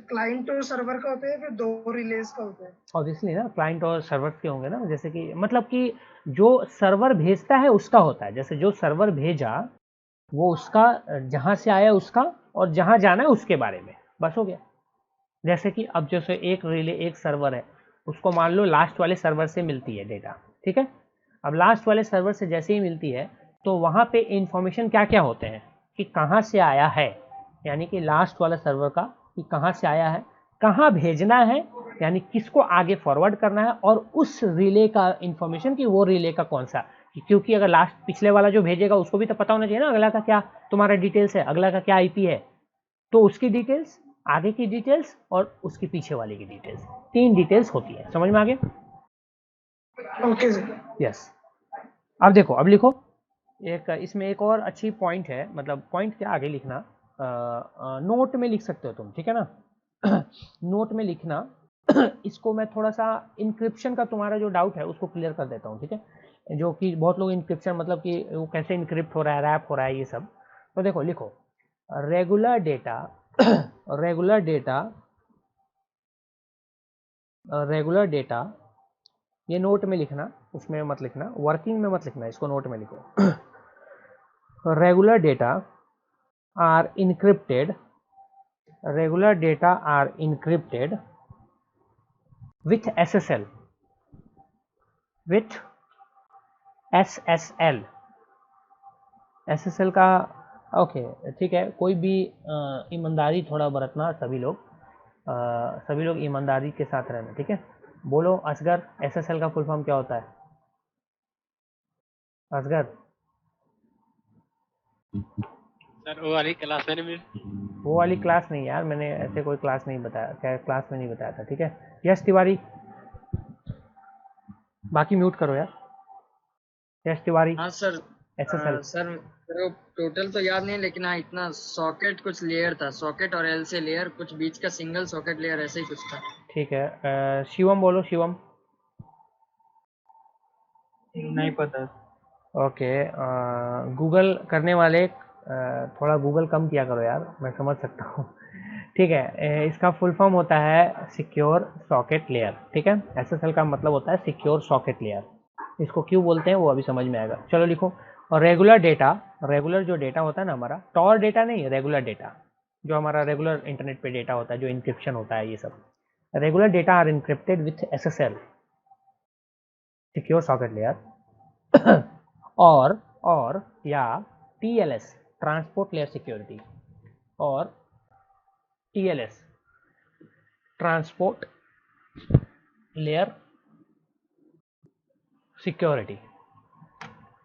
क्लाइंट और सर्वर का होता है, फिर 2 रिलेज का होता है? ऑब्वियसली ना, क्लाइंट और सर्वर के होंगे ना। जैसे कि मतलब कि जो सर्वर भेजता है उसका होता है, जैसे जो सर्वर भेजा वो उसका, जहां से आया उसका, और जहां जाना है उसके बारे में, बस हो गया। जैसे कि अब जैसे एक रिले, एक सर्वर है, उसको मान लो लास्ट वाले सर्वर से मिलती है डेटा, ठीक है। अब लास्ट वाले सर्वर से जैसे ही मिलती है तो वहां पे इंफॉर्मेशन क्या क्या होते हैं कि कहाँ से आया है, यानी कि लास्ट वाला सर्वर का कि कहाँ से आया है, कहाँ भेजना है, यानी किसको आगे फॉरवर्ड करना है, और उस रिले का इंफॉर्मेशन कि वो रिले का कौन सा, क्योंकि अगर लास्ट पिछले वाला जो भेजेगा उसको भी तो पता होना चाहिए ना अगला का क्या तुम्हारा डिटेल्स है, अगला का क्या आईपी है, तो उसकी डिटेल्स, आगे की डिटेल्स और उसके पीछे वाले की डिटेल्स, 3 डिटेल्स होती है। समझ में आ गया? Okay sir. यस। अब देखो, अब लिखो एक, इसमें एक और अच्छी पॉइंट है, मतलब पॉइंट क्या आगे लिखना, नोट में लिख सकते हो तुम, ठीक है ना। नोट में लिखना। इसको मैं थोड़ा सा इंक्रिप्शन का तुम्हारा जो डाउट है उसको क्लियर कर देता हूँ, ठीक है। जो कि बहुत लोग इंक्रिप्शन मतलब कि वो कैसे इंक्रिप्ट हो रहा है, रैप हो रहा है, ये सब। तो देखो लिखो regular data, regular data, regular data, ये नोट में लिखना, उसमें मत लिखना, वर्किंग में मत लिखना, इसको नोट में लिखो। regular data are encrypted, regular data are encrypted with SSL, with SSL, SSL का ओके ठीक है। कोई भी ईमानदारी थोड़ा बरतना, सभी लोग ईमानदारी के साथ रहना, ठीक है। बोलो असगर, एसएसएल का फुल फॉर्म क्या होता है असगर? सर वो वाली क्लास मैंने भी वो वाली क्लास नहीं यार, मैंने ऐसे कोई क्लास नहीं बताया, क्या क्लास में नहीं बताया था, ठीक है। यश तिवारी, बाकी म्यूट करो यार। यश तिवारी, हाँ सर। एसएसएल। सर मेरे को टोटल तो याद नहीं, लेकिन हाँ इतना सॉकेट कुछ लेयर था, सॉकेट और एल से लेयर, कुछ बीच का सिंगल सॉकेट लेयर, ऐसे ही कुछ था। ठीक है, शिवम बोलो, शिवम। नहीं पता। ओके, गूगल करने वाले थोड़ा गूगल कम किया करो यार, मैं समझ सकता हूँ। ठीक है, इसका फुल फॉर्म होता है सिक्योर सॉकेट लेयर, ठीक है। एसएसएल का मतलब होता है सिक्योर सॉकेट लेयर। इसको क्यों बोलते हैं वो अभी समझ में आएगा, चलो लिखो। और रेगुलर डेटा, रेगुलर जो डेटा होता है ना हमारा, टॉर डेटा नहीं, रेगुलर डेटा, जो हमारा रेगुलर इंटरनेट पे डेटा होता है, जो इंक्रिप्शन होता है, ये सब regular data are encrypted with SSL, secure socket layer. और या टीएलएस, ट्रांसपोर्ट लेयर सिक्योरिटी, और टीएलएस, ट्रांसपोर्ट लेयर सिक्योरिटी।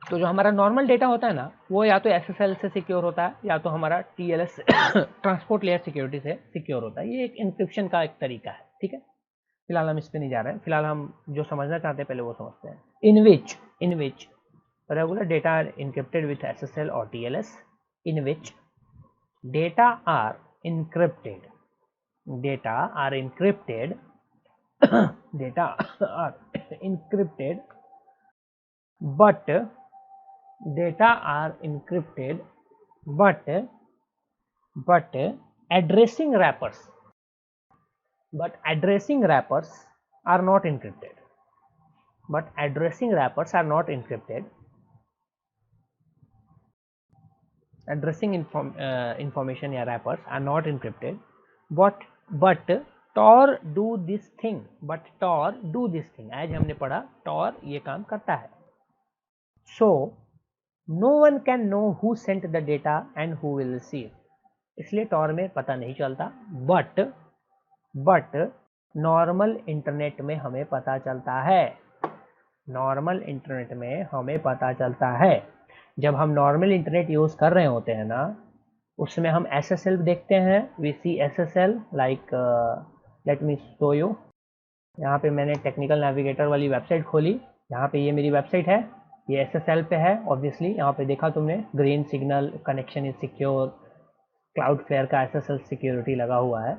तो जो हमारा नॉर्मल डेटा होता है ना, वो या तो एसएसएल से सिक्योर होता है, या तो हमारा टीएलएस ट्रांसपोर्ट लेयर सिक्योरिटी से सिक्योर होता है। ये एक इंक्रिप्शन का एक तरीका है, ठीक है। फिलहाल हम इस पे नहीं जा रहे हैं, फिलहाल हम जो समझना चाहते हैं पहले वो समझते हैं। इन विच regular data are encrypted with SSL or TLS, in which data are encrypted data are encrypted data are encrypted but data are encrypted but addressing wrappers are not encrypted, but addressing wrappers are not encrypted. Addressing information या wrappers are not encrypted, but Tor do this thing, आज हमने पढ़ा Tor ये काम करता है। So no one can know who sent the data and who will receive, इसलिए Tor में पता नहीं चलता, but नॉर्मल इंटरनेट में हमें पता चलता है, नॉर्मल इंटरनेट में हमें पता चलता है। जब हम नॉर्मल इंटरनेट यूज़ कर रहे होते हैं ना, उसमें हम एसएसएल देखते हैं, we see SSL like, let me show you. यहाँ पे मैंने टेक्निकल नेविगेटर वाली वेबसाइट खोली, यहाँ पे ये मेरी वेबसाइट है, ये एसएसएल पे है ऑब्वियसली। यहाँ पे देखा तुमने, green signal, connection is secure, Cloudflare का एसएसएल सिक्योरिटी लगा हुआ है।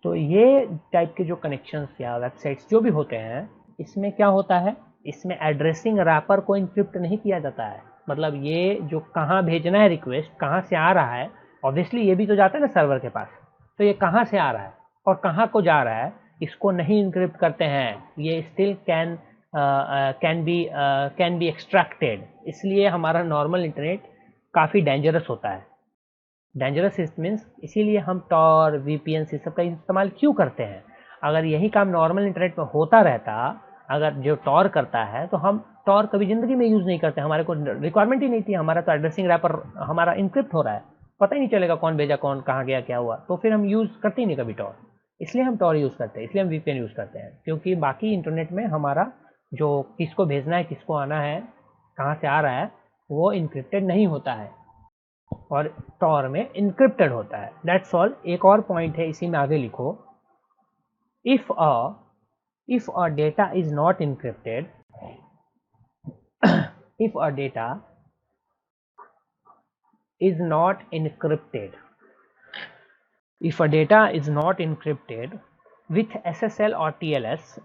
तो ये टाइप के जो कनेक्शंस या वेबसाइट्स जो भी होते हैं, इसमें क्या होता है, इसमें एड्रेसिंग रैपर को इंक्रिप्ट नहीं किया जाता है। मतलब ये जो कहाँ भेजना है रिक्वेस्ट, कहाँ से आ रहा है, ऑब्वियसली ये भी तो जाता है ना सर्वर के पास, तो ये कहाँ से आ रहा है और कहाँ को जा रहा है, इसको नहीं इंक्रिप्ट करते हैं। ये स्टिल कैन बी एक्सट्रैक्टेड। इसलिए हमारा नॉर्मल इंटरनेट काफ़ी डेंजरस होता है। डेंजरस मीन्स इसीलिए हम टॉर, वीपीएन से सब का इस्तेमाल क्यों करते हैं। अगर यही काम नॉर्मल इंटरनेट में होता रहता, अगर जो टॉर करता है, तो हम टॉर कभी ज़िंदगी में यूज़ नहीं करते, हमारे को रिक्वायरमेंट ही नहीं थी। हमारा तो एड्रेसिंग रैपर हमारा इंक्रिप्ट हो रहा है, पता ही नहीं चलेगा कौन भेजा, कौन कहाँ गया, क्या हुआ, तो फिर हम यूज़ करते ही नहीं कभी टॉर। इसलिए हम टॉर यूज़ करते हैं, इसलिए हम वीपीएन यूज़ करते हैं, क्योंकि बाकी इंटरनेट में हमारा जो किसको भेजना है, किसको आना है, कहाँ से आ रहा है, वो इंक्रिप्टेड नहीं होता है और टॉर में इंक्रिप्टेड होता है। That's all. एक और पॉइंट है, इसी में आगे लिखो, if a data is not encrypted if a data is not encrypted if a data is not encrypted with SSL or TLS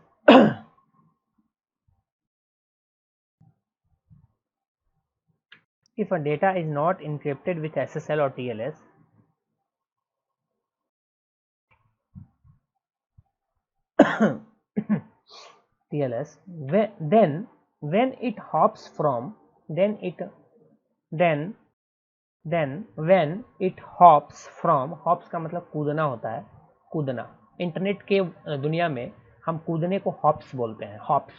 if a data is not encrypted with SSL or TLS, then when it hops from then when it hops from, hops का मतलब कूदना होता है, कूदना। Internet के दुनिया में हम कूदने को हॉप्स बोलते हैं, हॉप्स।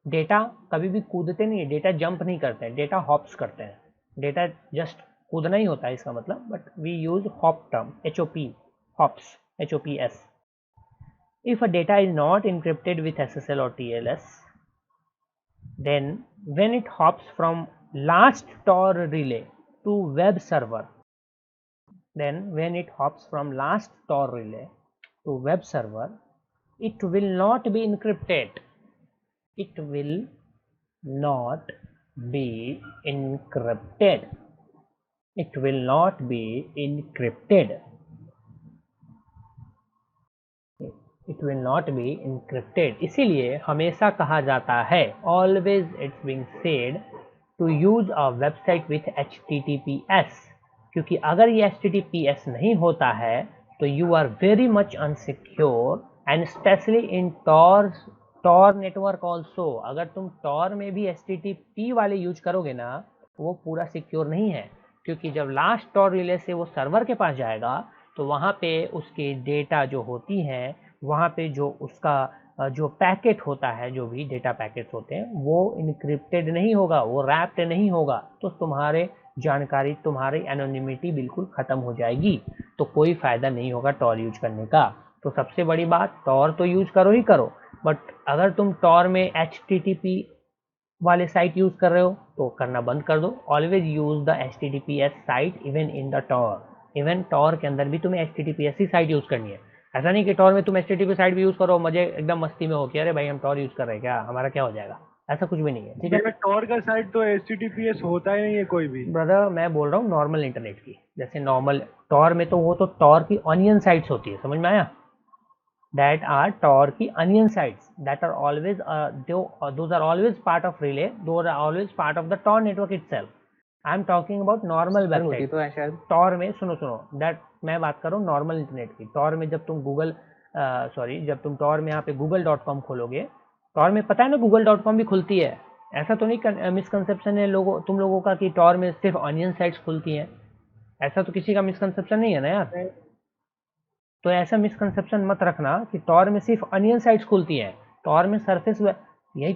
डेटा कभी भी कूदते नहीं है, डेटा जंप नहीं करते हैं, डेटा हॉप्स करते हैं। डेटा जस्ट कूदना ही होता है इसका मतलब, but we use hop term, HOP, hops, HOPS। if a data is not encrypted with SSL or TLS, then when it hops from last Tor relay to web server, then when it hops from last Tor relay to web server, it will not be encrypted. It will not be encrypted. It will not be encrypted. It will not be encrypted. इसीलिए हमेशा कहा जाता है, always it's being said to use a website with HTTPS, क्योंकि अगर ये HTTPS नहीं होता है तो you are very much unsecure and especially in Tor network also. अगर तुम Tor में भी HTTP वाले यूज करोगे ना, वो पूरा सिक्योर नहीं है, क्योंकि जब लास्ट Tor रिले से वो सर्वर के पास जाएगा तो वहाँ पे उसके डेटा जो होती हैं, वहाँ पे जो उसका जो पैकेट होता है, जो भी डेटा पैकेट्स होते हैं, वो इनक्रिप्टेड नहीं होगा, वो रैप्ड नहीं होगा, तो तुम्हारे जानकारी, तुम्हारी एनोनिमिटी बिल्कुल ख़त्म हो जाएगी, तो कोई फ़ायदा नहीं होगा Tor यूज करने का। तो सबसे बड़ी बात, Tor तो यूज करो ही करो, बट अगर तुम Tor में HTTP वाले साइट यूज़ कर रहे हो तो करना बंद कर दो। Always use the HTTPS site even in the Tor। Even Tor के अंदर भी तुम्हें HTTPS ही साइट यूज़ करनी है। ऐसा नहीं कि Tor में तुम HTTP साइट भी यूज़ करो, मजे एकदम मस्ती में हो कि अरे भाई हम Tor यूज़ कर रहे हैं, क्या हमारा क्या हो जाएगा, ऐसा कुछ भी नहीं है, ठीक है। Tor का साइट तो HTTPS होता ही नहीं है कोई भी। ब्रदर मैं बोल रहा हूँ नॉर्मल इंटरनेट की, जैसे नॉर्मल Tor में तो वो तो Tor की ऑनियन साइट्स होती है, समझ में आया? That are Tor की onion sites that are always those are always part of relay, those are always part of the Tor network itself. I am talking about normal website. तो शायद Tor में सुनो that मैं बात कर रहा हूँ नॉर्मल इंटरनेट की। Tor में जब तुम जब तुम Tor में यहाँ पे google.com खोलोगे, Tor में पता है ना google.com भी खुलती है, ऐसा तो नहीं मिसकंसेप्शन है तुम लोगों का कि Tor में सिर्फ ऑनियन साइट्स खुलती हैं, ऐसा तो किसी का मिसकंसेप्शन नहीं है ना यार। तो ऐसा मिसकंसेप्शन मत रखना कि Tor में सिर्फ अनियन साइट्स खुलती हैं। Tor में सरफेस वेब, यही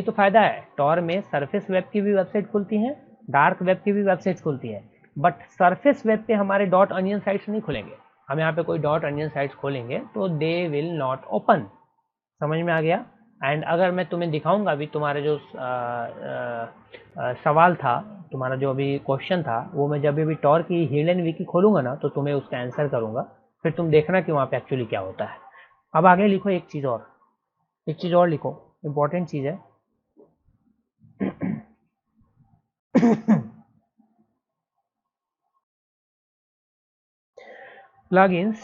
तो फ़ायदा है। Tor में सरफेस वेब की भी वेबसाइट खुलती हैं, डार्क वेब की भी वेबसाइट खुलती हैं, बट सरफेस वेब पे हमारे डॉट अनियन साइट्स नहीं खुलेंगे। हम यहाँ पे कोई डॉट अनियन साइट्स खोलेंगे तो दे विल नॉट ओपन। समझ में आ गया? एंड अगर मैं तुम्हें दिखाऊंगा अभी तुम्हारा जो सवाल था, तुम्हारा जो अभी क्वेश्चन था, वो मैं जब भी Tor की हिडन विकी खोलूंगा ना तो तुम्हें उसका आंसर करूंगा, फिर तुम देखना कि वहाँ पे एक्चुअली क्या होता है। अब आगे लिखो एक चीज़ और लिखो, इम्पोर्टेंट चीज़ है। plugins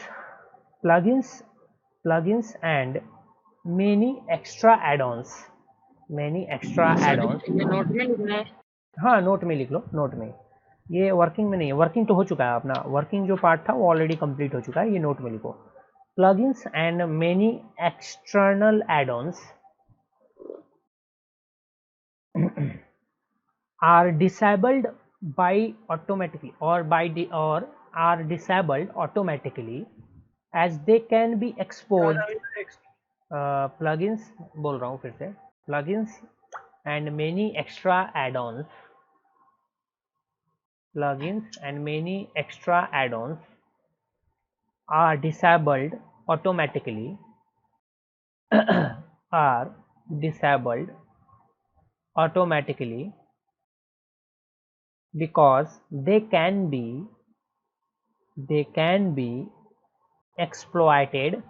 and many extra add-ons। Note में लिखना है? हाँ नोट में लिख लो, नोट में। ये वर्किंग में नहीं है, वर्किंग तो हो चुका है, अपना वर्किंग जो पार्ट था वो ऑलरेडी कंप्लीट हो चुका है, ये नोट में लिखो। plugins and many external add-ons are disabled automatically as they can be exposed। plugins बोल रहा हूँ फिर से, plugins and many extra add-ons are disabled automatically because they can be exploited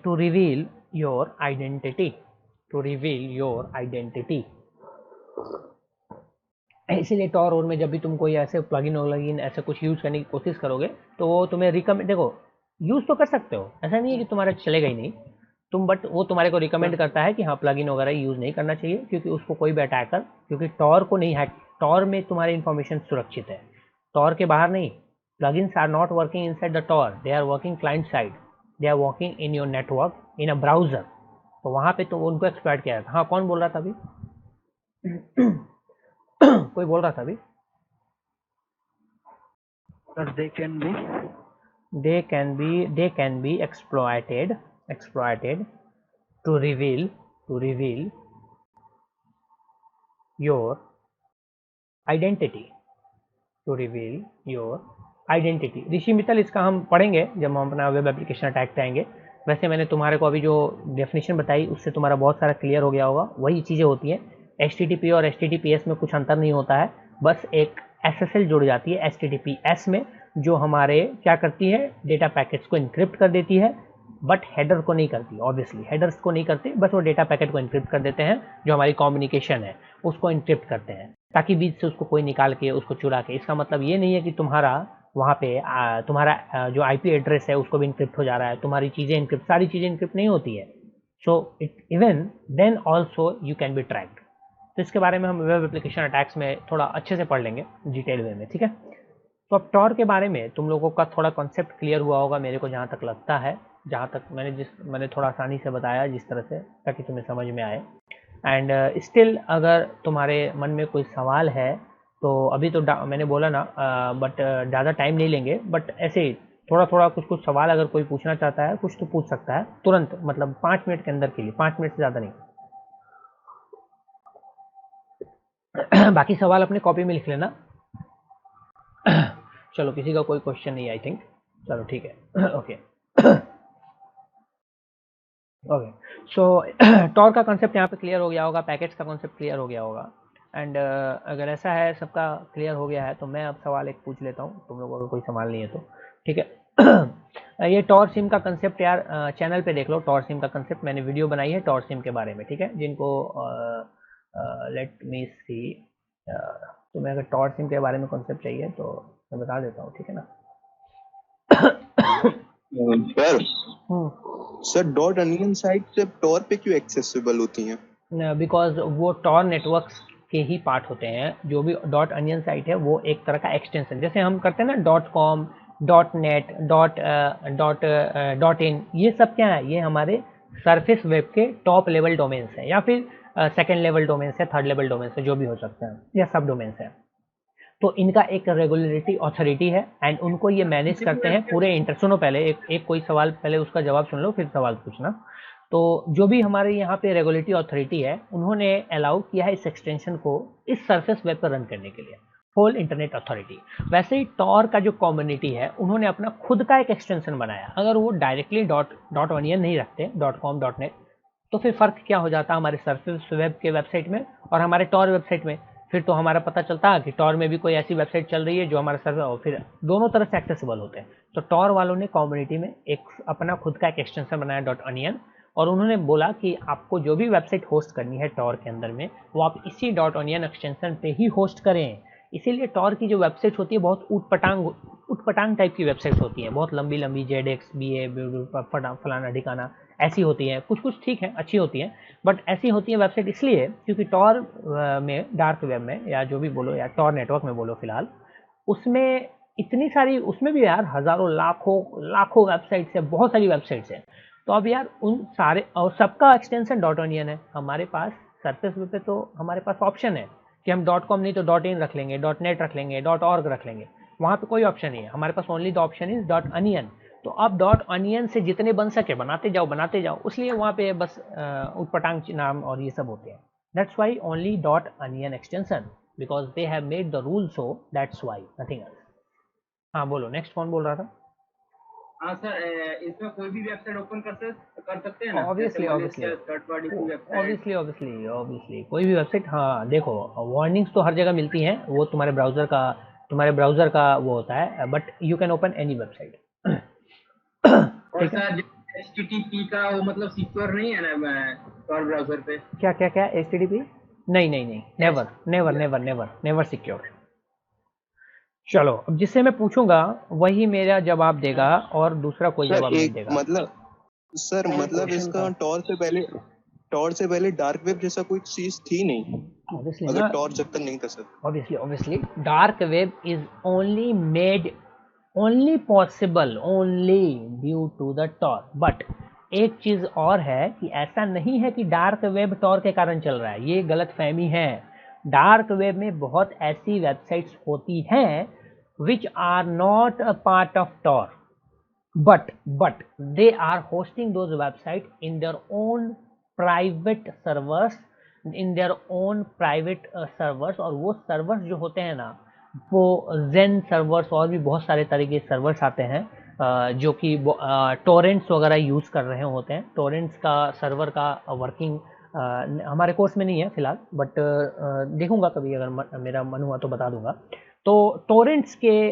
to reveal your identity। इसीलिए Tor में जब भी तुम कोई ऐसे प्लगइन ऐसे कुछ यूज़ करने की कोशिश करोगे तो वो तुम्हें रिकमेंड, देखो यूज़ तो कर सकते हो, ऐसा नहीं है कि तुम्हारा चलेगा ही नहीं तुम, बट वो तुम्हारे को रिकमेंड करता है कि हाँ प्लगइन वगैरह यूज़ नहीं करना चाहिए, क्योंकि उसको कोई भी अटैकर, क्योंकि Tor को नहीं हैक, Tor में तुम्हारी इन्फॉर्मेशन सुरक्षित है, Tor के बाहर नहीं। plugins are not working inside the Tor, they are working client side, they are working in your network in a browser। तो वहाँ पे तुम उनको एक्सप्लॉइट किया था। हाँ कौन बोल रहा था अभी? कोई बोल रहा था अभी? they can be exploited to reveal your identity। ऋषि मित्तल इसका हम पढ़ेंगे जब हम अपना वेब एप्लीकेशन अटैक पे आएंगे। वैसे मैंने तुम्हारे को अभी जो डेफिनेशन बताई उससे तुम्हारा बहुत सारा क्लियर हो गया होगा। वही चीज़ें होती हैं, HTTP और HTTPS में कुछ अंतर नहीं होता है, बस एक SSL जुड़ जाती है HTTPS में, जो हमारे क्या करती है, डेटा पैकेट्स को इनक्रिप्ट कर देती है, बट हेडर को नहीं करती। ऑब्वियसली हेडर्स को नहीं करती, बस वो डेटा पैकेट को इनक्रिप्ट कर देते हैं, जो हमारी कम्युनिकेशन है उसको इनक्रिप्ट करते हैं, ताकि बीच से उसको कोई निकाल के उसको चुरा के। इसका मतलब ये नहीं है कि तुम्हारा वहाँ पे तुम्हारा जो IP एड्रेस है उसको भी इनक्रिप्ट हो जा रहा है, तुम्हारी चीज़ें इनक्रिप्ट, सारी चीज़ें इनक्रिप्ट नहीं होती है। So it even then also you can be tracked. तो इसके बारे में हम वेब एप्लीकेशन अटैक्स में थोड़ा अच्छे से पढ़ लेंगे डिटेल वे में, ठीक है। तो अब टॉर के बारे में तुम लोगों का थोड़ा कॉन्सेप्ट क्लियर हुआ होगा, मेरे को जहाँ तक लगता है, जहाँ तक मैंने थोड़ा आसानी से बताया जिस तरह से, ताकि तुम्हें समझ में आए। एंड स्टिल अगर तुम्हारे मन में कोई सवाल है तो अभी तो मैंने बोला ना, बट ज़्यादा टाइम नहीं लेंगे, बट ऐसे ही थोड़ा थोड़ा कुछ सवाल अगर कोई पूछना चाहता है कुछ तो पूछ सकता है तुरंत, मतलब 5 मिनट के अंदर के लिए, 5 मिनट से ज़्यादा नहीं। बाकी सवाल अपने कॉपी में लिख लेना। चलो, किसी का कोई क्वेश्चन नहीं आई थिंक, चलो ठीक है। ओके ओके, सो टॉर का कॉन्सेप्ट यहाँ पे क्लियर हो गया होगा, पैकेट्स का कॉन्सेप्ट क्लियर हो गया होगा। एंड अगर ऐसा है सबका क्लियर हो गया है तो मैं अब सवाल एक पूछ लेता हूँ, तुम लोगों को कोई सवाल नहीं है तो ठीक है। ये टॉर सिम का कंसेप्ट यार चैनल पे देख लो, टॉर सिम का कंसेप्ट मैंने वीडियो बनाई है टॉर सिम के बारे में, ठीक है। जिनको लेट मी सी, तुम्हें अगर टॉर सिम के बारे में कॉन्सेप्ट चाहिए तो मैं बता देता हूँ, ठीक है ना। सर डॉट अनियन साइट सिर्फ टॉर पे क्यों एक्सेसिबल होती हैं? बिकॉज वो टॉर नेटवर्क्स के ही पार्ट होते हैं। जो भी डॉट अनियन साइट है वो एक तरह का एक्सटेंशन, जैसे हम करते हैं ना .com, .net, .in, ये सब क्या है, ये हमारे सरफेस वेब के टॉप लेवल डोमेन्स हैं, या फिर सेकेंड लेवल डोमेन्स है, थर्ड लेवल डोमेन्स है, जो भी हो सकते हैं, या सब डोमेन्स हैं। तो इनका एक रेगुलेटरी अथॉरिटी है एंड उनको ये मैनेज करते हैं पूरे सुनो पहले एक कोई सवाल, पहले उसका जवाब सुन लो फिर सवाल पूछना। तो जो भी हमारे यहाँ पे रेगुलेटरी अथॉरिटी है, उन्होंने अलाउ किया है इस एक्सटेंशन को इस सरफेस वेब पर रन करने के लिए, होल इंटरनेट अथॉरिटी। वैसे ही टॉर का जो कम्युनिटी है उन्होंने अपना खुद का एक एक्सटेंशन बनाया। अगर वो डायरेक्टली डॉट ऑनियन नहीं रखते, .com, .net, तो फिर फ़र्क क्या हो जाता हमारे सरफेस वेब के वेबसाइट में और हमारे टॉर वेबसाइट में। फिर तो हमारा पता चलता है कि टॉर में भी कोई ऐसी वेबसाइट चल रही है जो हमारा सर्वर, और फिर दोनों तरह से एक्सेसिबल होते हैं। तो टॉर वालों ने कम्युनिटी में एक अपना खुद का एक एक्सटेंशन बनाया .onion, और उन्होंने बोला कि आपको जो भी वेबसाइट होस्ट करनी है टॉर के अंदर में, वो आप इसी .onion एक्सटेंशन पे ही होस्ट करें। इसीलिए टॉर की जो वेबसाइट होती है बहुत उटपटांग टाइप की वेबसाइट्स होती हैं, बहुत लंबी लंबी, ZX, BA, फलाना ढिकाना ऐसी होती हैं। कुछ ठीक है, अच्छी होती हैं, बट ऐसी होती है वेबसाइट इसलिए क्योंकि टॉर में, डार्क वेब में, या जो भी बोलो, या टॉर नेटवर्क में बोलो फिलहाल, उसमें इतनी सारी, उसमें भी यार हज़ारों लाखों वेबसाइट्स है, बहुत सारी वेबसाइट्स हैं। तो अब यार उन सारे और सबका एक्सटेंशन .onion है। हमारे पास सरफेस वेब पे तो हमारे पास ऑप्शन है कि हम .com नहीं तो .in रख लेंगे, .net रख लेंगे, .org रख लेंगे, वहाँ पे कोई ऑप्शन नहीं है। हमारे पास only the option is .onion। तो अब .onion से जितने बन सके बनाते जाओ, इसलिए वहाँ पे बस उटपटांग नाम और ये सब होते हैं। That's why only .onion extension, because they have made the rule, so that's why, nothing else. हाँ बोलो, नेक्स्ट कौन बोल रहा था? हाँ सर, इसमें कोई भी वेबसाइट ओपन कर सकते हैं ना? ऑब्वियसली थर्ड पार्टी की वेबसाइट, ऑब्वियसली कोई भी वेबसाइट। हाँ देखो, वार्निंग्स तो हर जगह मिलती हैं, वो तुम्हारे ब्राउज़र का वो होता है, but you can open any website. और सर HTTP का वो मतलब सिक्योर नहीं है ना टॉर ब्राउजर पे? क्या HTTP? नहीं, नेवर सिक्योर। चलो, अब जिससे मैं पूछूंगा वही मेरा जवाब देगा और दूसरा कोई जवाब नहीं देगा। मतलब इसका टॉर से पहले डार्क वेब जैसा कोई चीज थी नहीं, अगर टॉर जब तक नहीं था sir. Obviously dark web is only possible only due to the Tor. But एक चीज और है कि ऐसा नहीं है कि डार्क वेब टॉर के कारण चल रहा है, ये गलत फहमी है। डार्क वेब में बहुत ऐसी वेबसाइट्स होती हैं which are not a part of Tor, but they are hosting those websites in their own private servers, और वो सर्वर्स जो होते हैं ना, वो Zen सर्वर्स और भी बहुत सारे तरीके के सर्वर्स आते हैं जो कि टोरेंट्स वगैरह यूज़ कर रहे होते हैं। टोरेंट्स का सर्वर का वर्किंग हमारे कोर्स में नहीं है फिलहाल, बट देखूंगा कभी, अगर मेरा मन हुआ तो बता दूंगा। तो टोरेंट्स के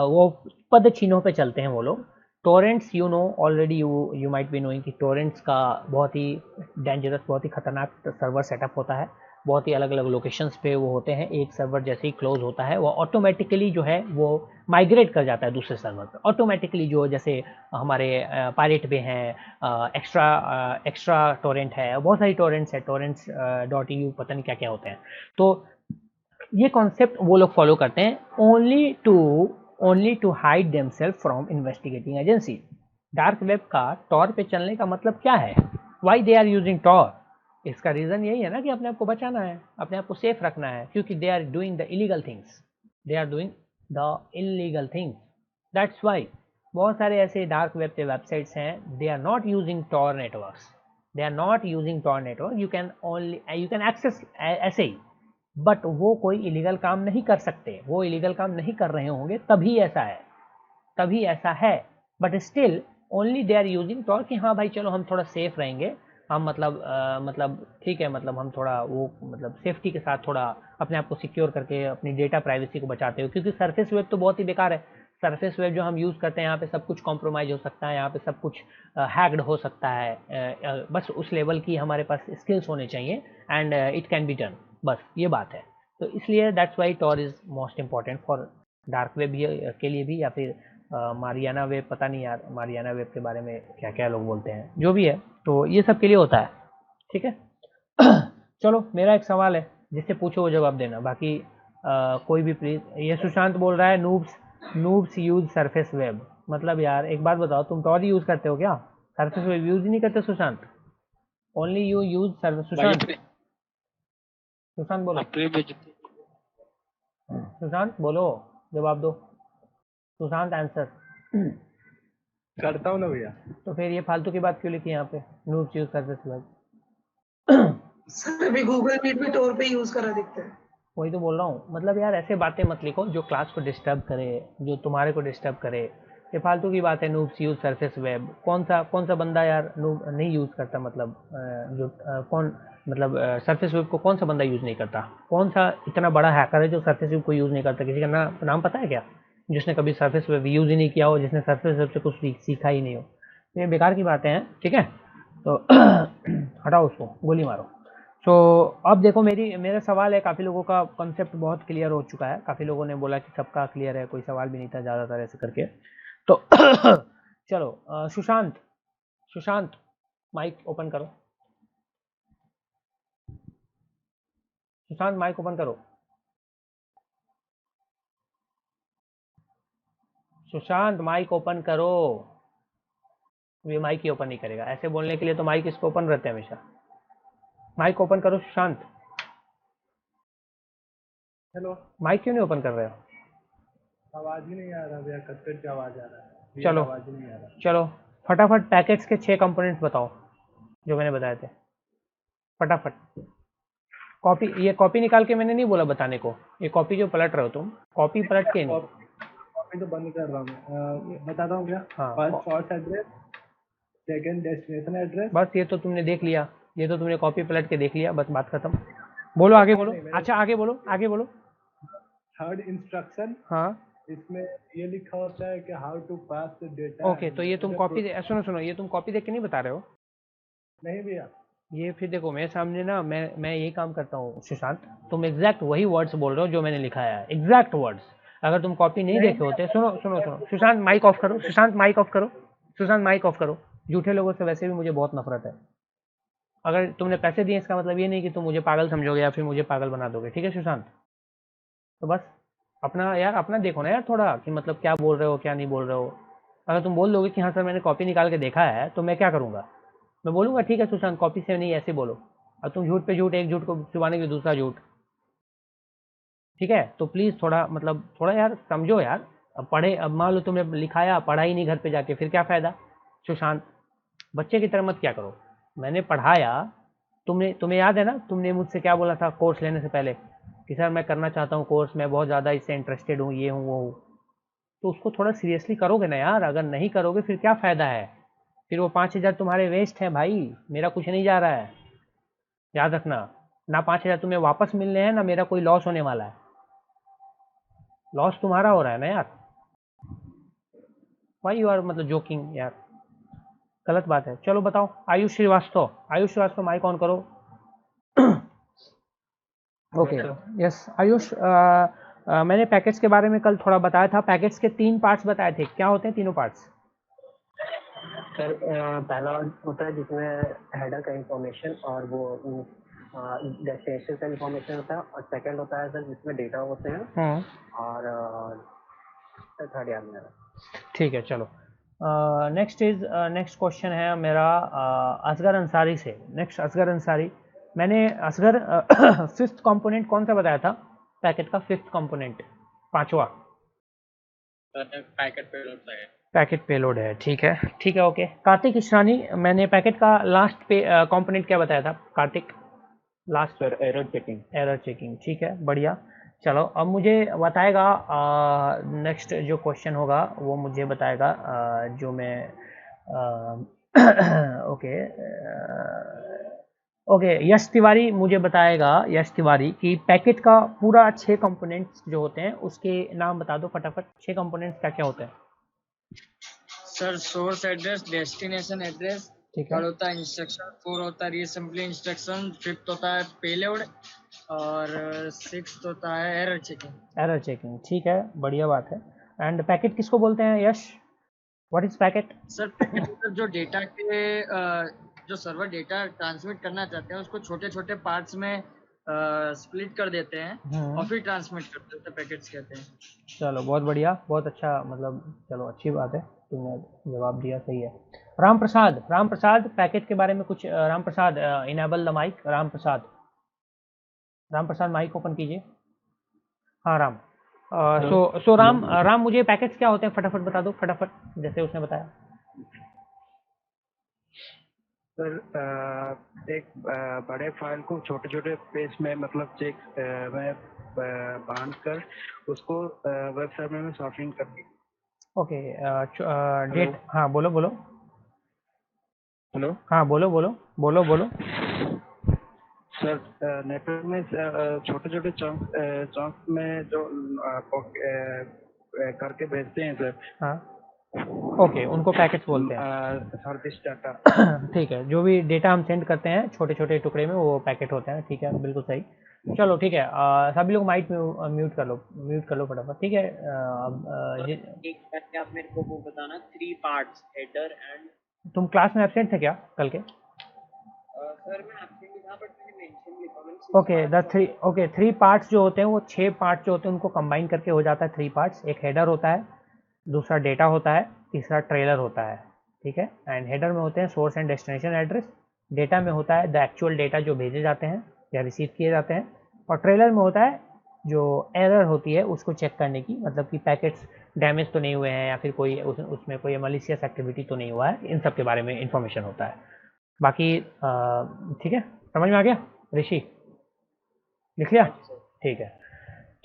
वो पद चिन्हों पे चलते हैं वो लोग। Torrents you know already, you might be knowing कि टोरेंट्स का बहुत ही डेंजरस, बहुत ही खतरनाक सर्वर सेटअप होता है। बहुत ही अलग अलग लोकेशंस पे वो होते हैं। एक सर्वर जैसे ही क्लोज होता है वो ऑटोमेटिकली जो है वो माइग्रेट कर जाता है दूसरे सर्वर पर ऑटोमेटिकली। जो जैसे हमारे पायरेट पे हैं, एक्स्ट्रा टोरेंट है, बहुत सारी टोरेंट्स है, टोरेंट्स .eu पता नहीं क्या क्या होते हैं। तो ये कॉन्सेप्ट वो लोग फॉलो करते हैं only to hide themselves from investigating agency. Dark web का टॉर पे चलने का मतलब क्या है? Why they are using Tor? इसका रीज़न यही है ना कि अपने आप को बचाना है, अपने आप को सेफ रखना है, क्योंकि they are doing the illegal things, that's why बहुत सारे ऐसे डार्क वेब पे वेबसाइट्स हैं, they are not using Tor networks, you can access ऐसे ही, बट वो कोई इलीगल काम नहीं कर सकते, वो इलीगल काम नहीं कर रहे होंगे तभी ऐसा है, but still only they are using Tor कि हाँ भाई चलो हम थोड़ा सेफ रहेंगे, हम मतलब ठीक है, मतलब हम थोड़ा वो मतलब सेफ्टी के साथ थोड़ा अपने आप को सिक्योर करके अपनी डेटा प्राइवेसी को बचाते हो। क्योंकि सरफेस वेब तो बहुत ही बेकार है। सरफेस वेब जो हम यूज़ करते हैं, यहाँ पे सब कुछ कॉम्प्रोमाइज़ हो सकता है, यहाँ पे सब कुछ हैक्ड हो सकता है। बस उस लेवल की हमारे पास स्किल्स होने चाहिए and it can be done, बस ये बात है। तो इसलिए that's why Tor is most important for dark web के लिए भी, या फिर मारियाना वेब, पता नहीं यार मारियाना वेब के बारे में क्या क्या लोग बोलते हैं, जो भी है, तो ये सब के लिए होता है। ठीक है। चलो मेरा एक सवाल है, जिससे पूछो वो जवाब देना, बाकी कोई भी प्लीज। ये सुशांत बोल रहा है नूब्स यूज सरफेस वेब, मतलब यार एक बात बताओ, तुम टॉर यूज करते हो क्या? सरफेस वेब यूज ही नहीं करते Sushant? Only you use service. Sushant बोलो, सुशांत बोलो, जवाब दो। सुशांत आंसर। करता हूँ ना भैया। तो फिर ये फालतू की बात क्यों लिखी यहाँ पे, noobs use surface web? Sir अभी गूगल मीट भी टोर पे यूज करा दिखते हैं। वही तो बोल रहा हूँ, मतलब यार ऐसे बातें मत लिखो जो क्लास को डिस्टर्ब करे, जो तुम्हारे को डिस्टर्ब करे। ये फालतू की बात है, नूब्स यूज सरफेस वेब। कौन सा बंदा यार नूब नहीं यूज करता, मतलब कौन, मतलब सरफेस वेब को कौन सा बंदा यूज नहीं करता? कौन सा इतना बड़ा हैकर है जो सरफेस वेब को यूज नहीं करता? किसी का नाम पता है क्या जिसने कभी सरफेस वेब यूज ही नहीं किया हो, जिसने सरफेस वेब से कुछ सीखा ही नहीं हो? तो ये बेकार की बातें हैं, ठीक है, तो हटाओ उसको, गोली मारो। तो अब देखो, मेरा सवाल है, काफ़ी लोगों का कॉन्सेप्ट बहुत क्लियर हो चुका है, काफ़ी लोगों ने बोला कि सबका क्लियर है, कोई सवाल भी नहीं था ज़्यादातर ऐसे करके। तो चलो सुशांत माइक ओपन करो। सुशांत माइक ओपन करो। सुशांत माइक ओपन करो। ये माइक ही ओपन नहीं करेगा, ऐसे बोलने के लिए तो माइक इसको ओपन रहते हैं हमेशा। माइक ओपन करो सुशांत। हेलो, माइक क्यों नहीं ओपन कर रहे हो? आवाज ही नहीं आ रहा भैया, कट के आवाज आ रहा है। चलो आवाज ही नहीं आ रहा। चलो फटाफट पैकेट्स के 6 कंपोनेंट्स बताओ जो मैंने बताए थे, फटाफट। कॉपी, ये कॉपी निकाल के मैंने नहीं बोला बताने को, ये कॉपी जो पलट रहे हो तुम, कॉपी पलट के नहीं। कॉपी तो बंद कर रहा हूँ, बताता हूँ क्या। हाँ, first source address, second destination address. बस ये तो तुमने देख लिया, ये तो तुमने कॉपी पलट के देख लिया, बस बात खत्म। बोलो आगे बोलो। अच्छा आगे बोलो। थर्ड इंस्ट्रक्शन, हाँ इसमें ये लिखा होता है कि how to pass the data. Okay, तो ये तुम कॉपी, सुनो, ये तुम कॉपी देख के नहीं बता रहे हो? नहीं भैया, ये फिर देखो मेरे सामने ना, मैं यही काम करता हूँ सुशांत, तुम एग्जैक्ट वही वर्ड्स बोल रहे हो जो मैंने लिखा है, एग्जैक्ट वर्ड्स। अगर तुम कॉपी नहीं देखे होते, सुनो सुशांत माइक ऑफ करो, सुशांत माइक ऑफ करो। झूठे लोगों से वैसे भी मुझे बहुत नफरत है। अगर तुमने पैसे दिए इसका मतलब ये नहीं कि तुम मुझे पागल समझोगे या फिर मुझे पागल बना दोगे, ठीक है सुशांत? तो बस अपना देखो ना यार थोड़ा, कि मतलब क्या बोल रहे हो क्या नहीं बोल रहे हो। अगर तुम बोल दोगे कि हाँ सर मैंने कॉपी निकाल के देखा है, तो मैं क्या करूँगा? मैं बोलूँगा ठीक है सुशांत कॉपी से नहीं, ऐसे बोलो। और तुम झूठ पे झूठ, एक झूठ को छुपाने के लिए दूसरा झूठ, ठीक है? तो प्लीज़ थोड़ा यार समझो यार। अब अब मान लो तुमने लिखाया, पढ़ा ही नहीं घर पे जाके, फिर क्या फ़ायदा? सुशांत बच्चे की तरह मत क्या करो। मैंने पढ़ाया, तुम्हें याद है ना तुमने मुझसे क्या बोला था कोर्स लेने से पहले, कि सर मैं करना चाहता हूँ कोर्स, मैं बहुत ज़्यादा इससे इंटरेस्टेड हूँ, ये हूँ वो हूँ। तो उसको थोड़ा सीरियसली करोगे ना यार। अगर नहीं करोगे फिर क्या फ़ायदा है, फिर वो 5,000 तुम्हारे वेस्ट हैं भाई, मेरा कुछ नहीं जा रहा है, याद रखना। ना 5,000 तुम्हें वापस मिलने हैं, ना मेरा कोई लॉस होने वाला है। लॉस तुम्हारा हो रहा है ना यार। वाई यू आर मतलब जोकिंग यार, गलत बात है। चलो बताओ, आयुष श्रीवास्तव, आयुष श्रीवास्तव माइक ऑन करो। ओके यस आयुष, मैंने पैकेट्स के बारे में कल थोड़ा बताया था। पैकेट्स के 3 पार्ट्स बताए थे, क्या होते हैं तीनों पार्ट्स? सर पहला होता है जिसमें हेडर का इंफॉर्मेशन और वो डेस्टिनेशन का इंफॉर्मेशन होता है, और सेकंड होता है सर जिसमें डेटा होते हैं, और थर्ड याद नहीं आ रहा। ठीक है चलो, नेक्स्ट क्वेश्चन है मेरा असगर अंसारी से। नेक्स्ट असगर अंसारी, मैंने असगर फिफ्थ कंपोनेंट कौन सा बताया था पैकेट का? फिफ्थ कंपोनेंट, पांचवा पैकेट पेलोड है। पैकेट पेलोड है, ठीक है ओके। कार्तिक इशरानी, मैंने पैकेट का लास्ट कंपोनेंट क्या बताया था Kartik? Last sir error checking. Error checking, ठीक है बढ़िया। चलो अब मुझे बताएगा नेक्स्ट जो क्वेश्चन होगा वो मुझे बताएगा जो मैं ओके यश तिवारी मुझे बताएगा, यश तिवारी कि पैकेट का पूरा 6 कंपोनेंट्स जो होते हैं उसके नाम बता दो फटाफट। 6 कंपोनेंट्स क्या क्या होते हैं? Sir source address, destination address, ठीक है, थर्ड होता है इंस्ट्रक्शन, 4 होता है रीअसेंबली इंस्ट्रक्शन, 5th होता है पेलोड, और 6th होता है एरर चेकिंग। एरर चेकिंग, ठीक है बढ़िया बात है। एंड पैकेट किसको बोलते हैं Yash? What is packet? Sir packet जो डेटा के जो सर्वर डेटा ट्रांसमिट करना चाहते हैं उसको छोटे छोटे पार्ट्स में स्प्लिट कर देते हैं और फिर ट्रांसमिट करते हैं, तो पैकेट्स कहते हैं। चलो बहुत बढ़िया, बहुत अच्छा, मतलब चलो अच्छी बात है, तुमने जवाब दिया, सही है। राम प्रसाद, राम प्रसाद पैकेट के बारे में कुछ, Ram Prasad enable the mic. Ram Prasad, Ram Prasad mic open कीजिए। हाँ राम, सो राम मुझे पैकेट्स क्या होते हैं फटाफट बता दो, फटाफट जैसे उसने बताया। सर एक बड़े फाइल को छोटे छोटे पेज में मतलब चेक में बांध कर उसको वेब सर्वर में सॉर्टिंग करनी। ओके डेट, हाँ बोलो बोलो। हेलो, हाँ बोलो बोलो बोलो बोलो। सर नेटवर्क में छोटे छोटे चंक में जो करके भेजते हैं सर। हाँ ओके, उनको पैकेट्स बोलते हैं। सर्विस डाटा ठीक है, जो भी डेटा हम सेंड करते हैं छोटे छोटे टुकड़े में वो पैकेट होते हैं, ठीक है बिल्कुल सही। चलो ठीक है, सभी लोग माइक म्यूट कर लो फटाफट, ठीक है। एक करके आप मेरे को वो बताना 3 पार्ट्स, हेडर एंड। तुम क्लास में एब्सेंट थे क्या कल के? सर मैं एब्सेंट नहीं था बट मैंने मेंशन लिखा। ओके 3 पार्ट्स जो होते हैं वो 6 पार्ट्स जो होते हैं उनको कंबाइन करके हो जाता है 3 पार्ट्स। एक हेडर होता है, दूसरा डेटा होता है, तीसरा ट्रेलर होता है, ठीक है। एंड हेडर में होते हैं source and destination address, data में होता है द एक्चुअल डेटा जो भेजे जाते हैं या रिसीव किए जाते हैं, और ट्रेलर में होता है जो एरर होती है उसको चेक करने की, मतलब कि पैकेट्स डैमेज तो नहीं हुए हैं या फिर कोई उसमें कोई मलिशियस एक्टिविटी तो नहीं हुआ है, इन सब के बारे में इंफॉर्मेशन होता है। बाकी ठीक है, समझ में आ गया? ऋषि लिख लिया? ठीक है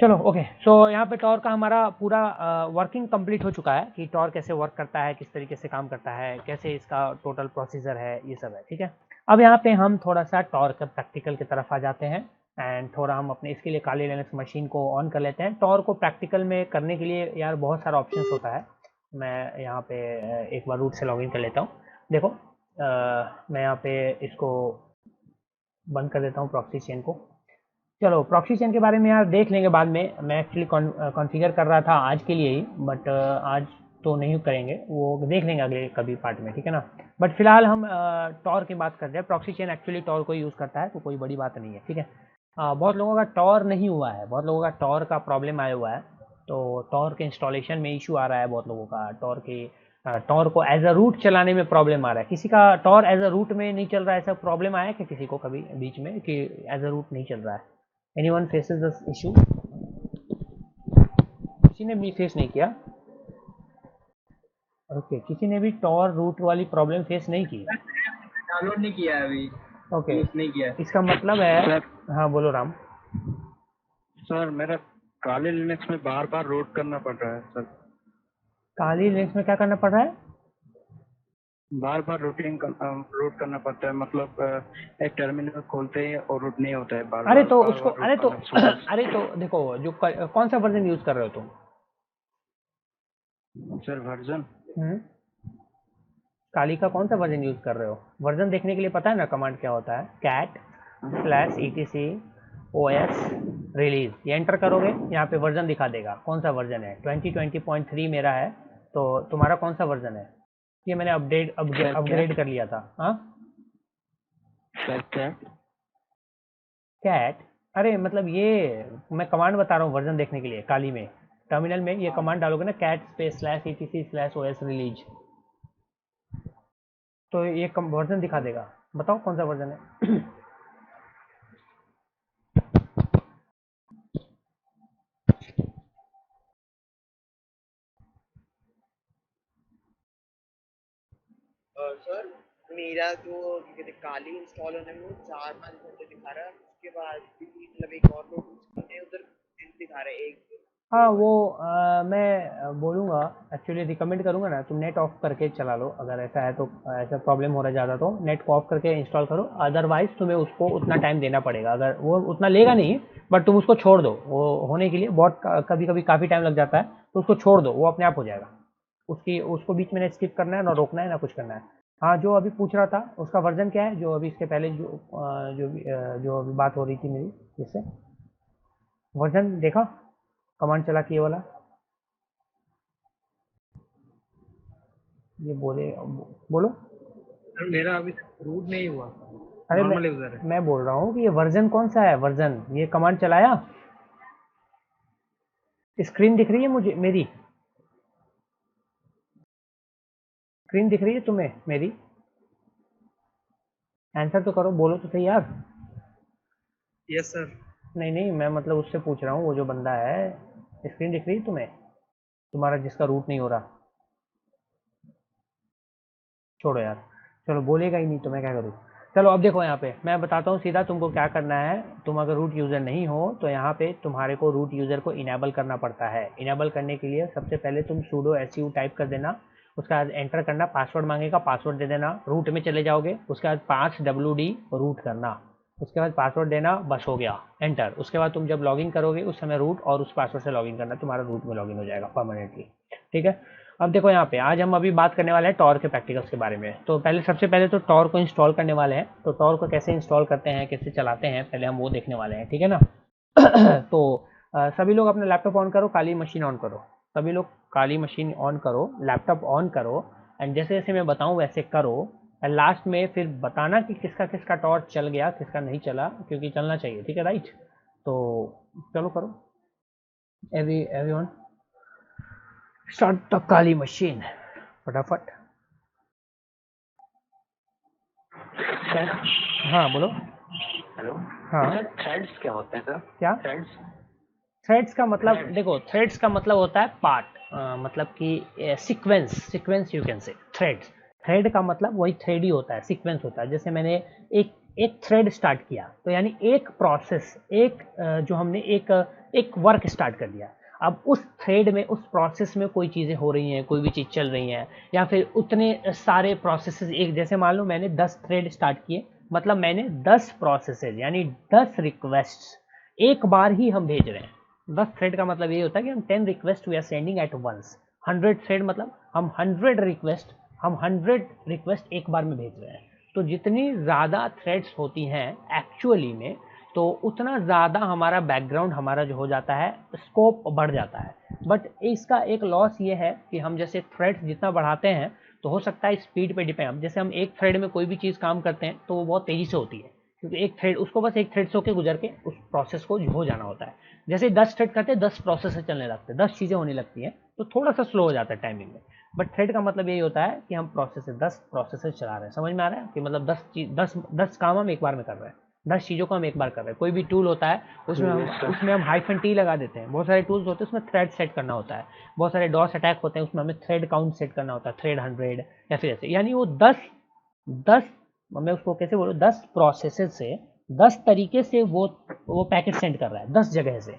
चलो ओके। सो यहाँ पे टॉर का हमारा पूरा वर्किंग कंप्लीट हो चुका है कि टॉर कैसे वर्क करता है, किस तरीके से काम करता है, कैसे इसका टोटल प्रोसीजर है, ये सब है, ठीक है। अब यहाँ पे हम थोड़ा सा टॉर का प्रैक्टिकल की तरफ आ जाते हैं एंड थोड़ा हम अपने इसके लिए काली लिनक्स मशीन को ऑन कर लेते हैं। टॉर को प्रैक्टिकल में करने के लिए यार बहुत सारा ऑप्शंस होता है। मैं यहाँ पे एक बार रूट से लॉगिन कर लेता हूँ। देखो मैं यहाँ पे इसको बंद कर देता हूँ प्रॉक्सी चेन को। चलो प्रॉक्सी चेन के बारे में यार देख लेंगे बाद में, मैं एक्चुअली कॉन्फ़िगर कर रहा था आज के लिए ही, बट आज तो नहीं करेंगे, वो देख लेंगे अगले कभी पार्ट में, ठीक है ना। बट फिलहाल हम टॉर की बात कर रहे हैं। प्रॉक्सी चेन एक्चुअली टॉर को यूज़ करता है तो कोई बड़ी बात नहीं है, ठीक है। बहुत लोगों का टॉर नहीं हुआ है, बहुत लोगों का टॉर का प्रॉब्लम आया हुआ है, तो टॉर के इंस्टॉलेशन में इशू आ रहा है बहुत लोगों का, टॉर को एज अ रूट चलाने में प्रॉब्लम आ रहा है। किसी का टॉर एज अ रूट में नहीं चल रहा है, ऐसा प्रॉब्लम आया कि किसी को कभी बीच में कि एज अ रूट नहीं चल रहा है? Anyone faces this issue? किसी ने भी फेस नहीं किया? ओके किसी ने भी टॉर रूट वाली प्रॉब्लम फेस नहीं की? डाउनलोड नहीं किया अभी। ओके नहीं किया। इसका मतलब है, हाँ बोलो राम। सर मेरा काले लिनक्स में बार बार रूट करना पड़ रहा है सर। काली लिंक्स में क्या करना पड़ रहा है? बार बार रूट करना पड़ता है, मतलब एक टर्मिनल खोलते हैं और रूट नहीं होता है बार अरे बार, तो बार उसको बार अरे रूट तो करना अरे तो देखो, जो कौन सा वर्जन यूज कर रहे हो तुम? सर वर्जन काली का कौन सा वर्जन यूज कर रहे हो? वर्जन देखने के लिए पता है ना कमांड क्या होता है? cat/etc/os रिलीज, ये एंटर करोगे यहाँ पे वर्जन दिखा देगा कौन सा वर्जन है। 2020.3 मेरा है, तो तुम्हारा कौन सा वर्जन है? ये मैंने अपग्रेड कर लिया था। हाँ कैट, अरे मतलब ये मैं कमांड बता रहा हूँ वर्जन देखने के लिए। काली में टर्मिनल में ये कमांड डालोगे ना, cat/etc/os रिलीज, तो ये वर्जन दिखा देगा। बताओ कौन सा वर्जन है? सर मेरा जो काली इंस्टॉल होने में 4-5 घंटे दिखा रहा है, उसके बाद भी मतलब एक और लोग उधर दिखा रहा है 1। हाँ वो मैं बोलूँगा, एक्चुअली रिकमेंड करूँगा ना, तुम नेट ऑफ करके चला लो। अगर ऐसा है तो, ऐसा प्रॉब्लम हो रहा है ज़्यादा, तो नेट को ऑफ करके इंस्टॉल करो। अदरवाइज़ तुम्हें उसको उतना टाइम देना पड़ेगा। अगर वो उतना लेगा नहीं, बट तुम उसको छोड़ दो, वो होने के लिए बहुत कभी कभी काफ़ी टाइम लग जाता है, तो उसको छोड़ दो, वो अपने आप हो जाएगा। उसको बीच में ना स्किप करना है, ना रोकना है, ना कुछ करना है। हाँ जो अभी पूछ रहा था उसका वर्जन क्या है, जो अभी इसके पहले जो अभी बात हो रही थी मेरी जिससे, वर्जन देखा कमांड चला के ये वाला? ये बोलो। मेरा अभी रूट नहीं हुआ। अरे मैं बोल रहा हूँ कि ये वर्जन कौन सा है? वर्जन, ये कमांड चलाया? स्क्रीन दिख रही है मुझे? मेरी स्क्रीन दिख रही है तुम्हें मेरी? आंसर तो करो, बोलो तो सही यार। Yes sir. नहीं मैं मतलब उससे पूछ रहा हूँ, वो जो बंदा है, स्क्रीन दिख रही है तुम्हें? तुम्हारा जिसका रूट नहीं हो रहा। छोड़ो यार, चलो बोलेगा ही नहीं तो मैं क्या करूँ। चलो अब देखो, यहाँ पे मैं बताता हूँ सीधा तुमको क्या करना है। तुम अगर रूट यूज़र नहीं हो तो यहाँ पे तुम्हारे को रूट यूज़र को इनेबल करना पड़ता है। इनेबल करने के लिए सबसे पहले तुम sudo su टाइप कर देना, उसके बाद एंटर करना, पासवर्ड मांगेगा, पासवर्ड दे देना, रूट में चले जाओगे, उसके बाद 5wd रूट करना, उसके बाद पासवर्ड देना, बस हो गया, एंटर। उसके बाद तुम जब लॉगिन करोगे उस समय रूट और उस पासवर्ड से लॉगिन करना, तुम्हारा रूट में लॉगिन हो जाएगा परमानेंटली। ठीक है, अब देखो यहाँ पे आज हम अभी बात करने वाले हैं टॉर के प्रैक्टिकल्स के बारे में। तो सबसे पहले तो टॉर को इंस्टॉल करने वाले हैं। तो टॉर को कैसे इंस्टॉल करते हैं, कैसे चलाते हैं, पहले हम वो देखने वाले हैं, ठीक है ना। तो सभी लोग अपना लैपटॉप ऑन करो, काली मशीन ऑन करो। सभी लोग काली मशीन ऑन करो, लैपटॉप ऑन करो, एंड जैसे जैसे मैं बताऊँ वैसे करो। लास्ट में फिर बताना कि किसका किसका टॉर चल गया, किसका नहीं चला, क्योंकि चलना चाहिए, ठीक है, राइट। तो चलो करो, everyone start the Kali machine, फटाफट। हाँ बोलो। हेलो। हाँ थ्रेड्स क्या होते हैं सर? क्या थ्रेड्स का मतलब? देखो थ्रेड्स का मतलब होता है पार्ट, मतलब कि सीक्वेंस यू कैन से। थ्रेड का मतलब वही थ्रेड ही होता है, सीक्वेंस होता है। जैसे मैंने एक थ्रेड स्टार्ट किया, तो यानी एक प्रोसेस, जो हमने एक वर्क स्टार्ट कर दिया। अब उस थ्रेड में, उस प्रोसेस में कोई चीज़ें हो रही हैं, कोई भी चीज़ चल रही हैं, या फिर उतने सारे प्रोसेसेस एक, जैसे मान लो मैंने 10 थ्रेड स्टार्ट किए, मतलब मैंने 10 प्रोसेसेस यानी 10 रिक्वेस्ट एक बार ही हम भेज रहे हैं। 10 थ्रेड का मतलब ये होता है कि हम 10 request we are sending at once. 100 thread मतलब हम 100 रिक्वेस्ट एक बार में भेज रहे हैं। तो जितनी ज़्यादा थ्रेड्स होती हैं एक्चुअली में, तो उतना ज़्यादा हमारा बैकग्राउंड, हमारा जो हो जाता है, स्कोप बढ़ जाता है। बट इसका एक लॉस ये है कि हम जैसे थ्रेड्स जितना बढ़ाते हैं, तो हो सकता है स्पीड पे डिपेंड। जैसे हम एक थ्रेड में कोई भी चीज़ काम करते हैं तो वो बहुत तेज़ी से होती है, क्योंकि एक थ्रेड, उसको बस एक थ्रेड से होकर गुजर के उस प्रोसेस को हो जाना होता है। जैसे 10 थ्रेड करते हैं, 10 प्रोसेस चलने लगते हैं, 10 चीज़ें होने लगती हैं, तो थोड़ा सा स्लो हो जाता है टाइमिंग में। बट थ्रेड का मतलब यही होता है कि हम 10 प्रोसेस चला रहे हैं। समझ में आ रहा है कि मतलब 10 काम हम एक बार में कर रहे हैं, 10 चीज़ों को हम एक बार कर रहे हैं। कोई भी टूल होता है उसमें हम -t लगा देते हैं। बहुत सारे टूल्स होते हैं उसमें थ्रेड सेट करना होता है। बहुत सारे डॉस अटैक होते हैं उसमें हमें थ्रेड काउंट सेट करना होता है, थ्रेड 100 या फिर ऐसे। यानी वो 10 मैं उसको कैसे बोलूँ, 10 प्रोसेसेस से 10 तरीके से वो पैकेट सेंड कर रहा है। 10 जगह से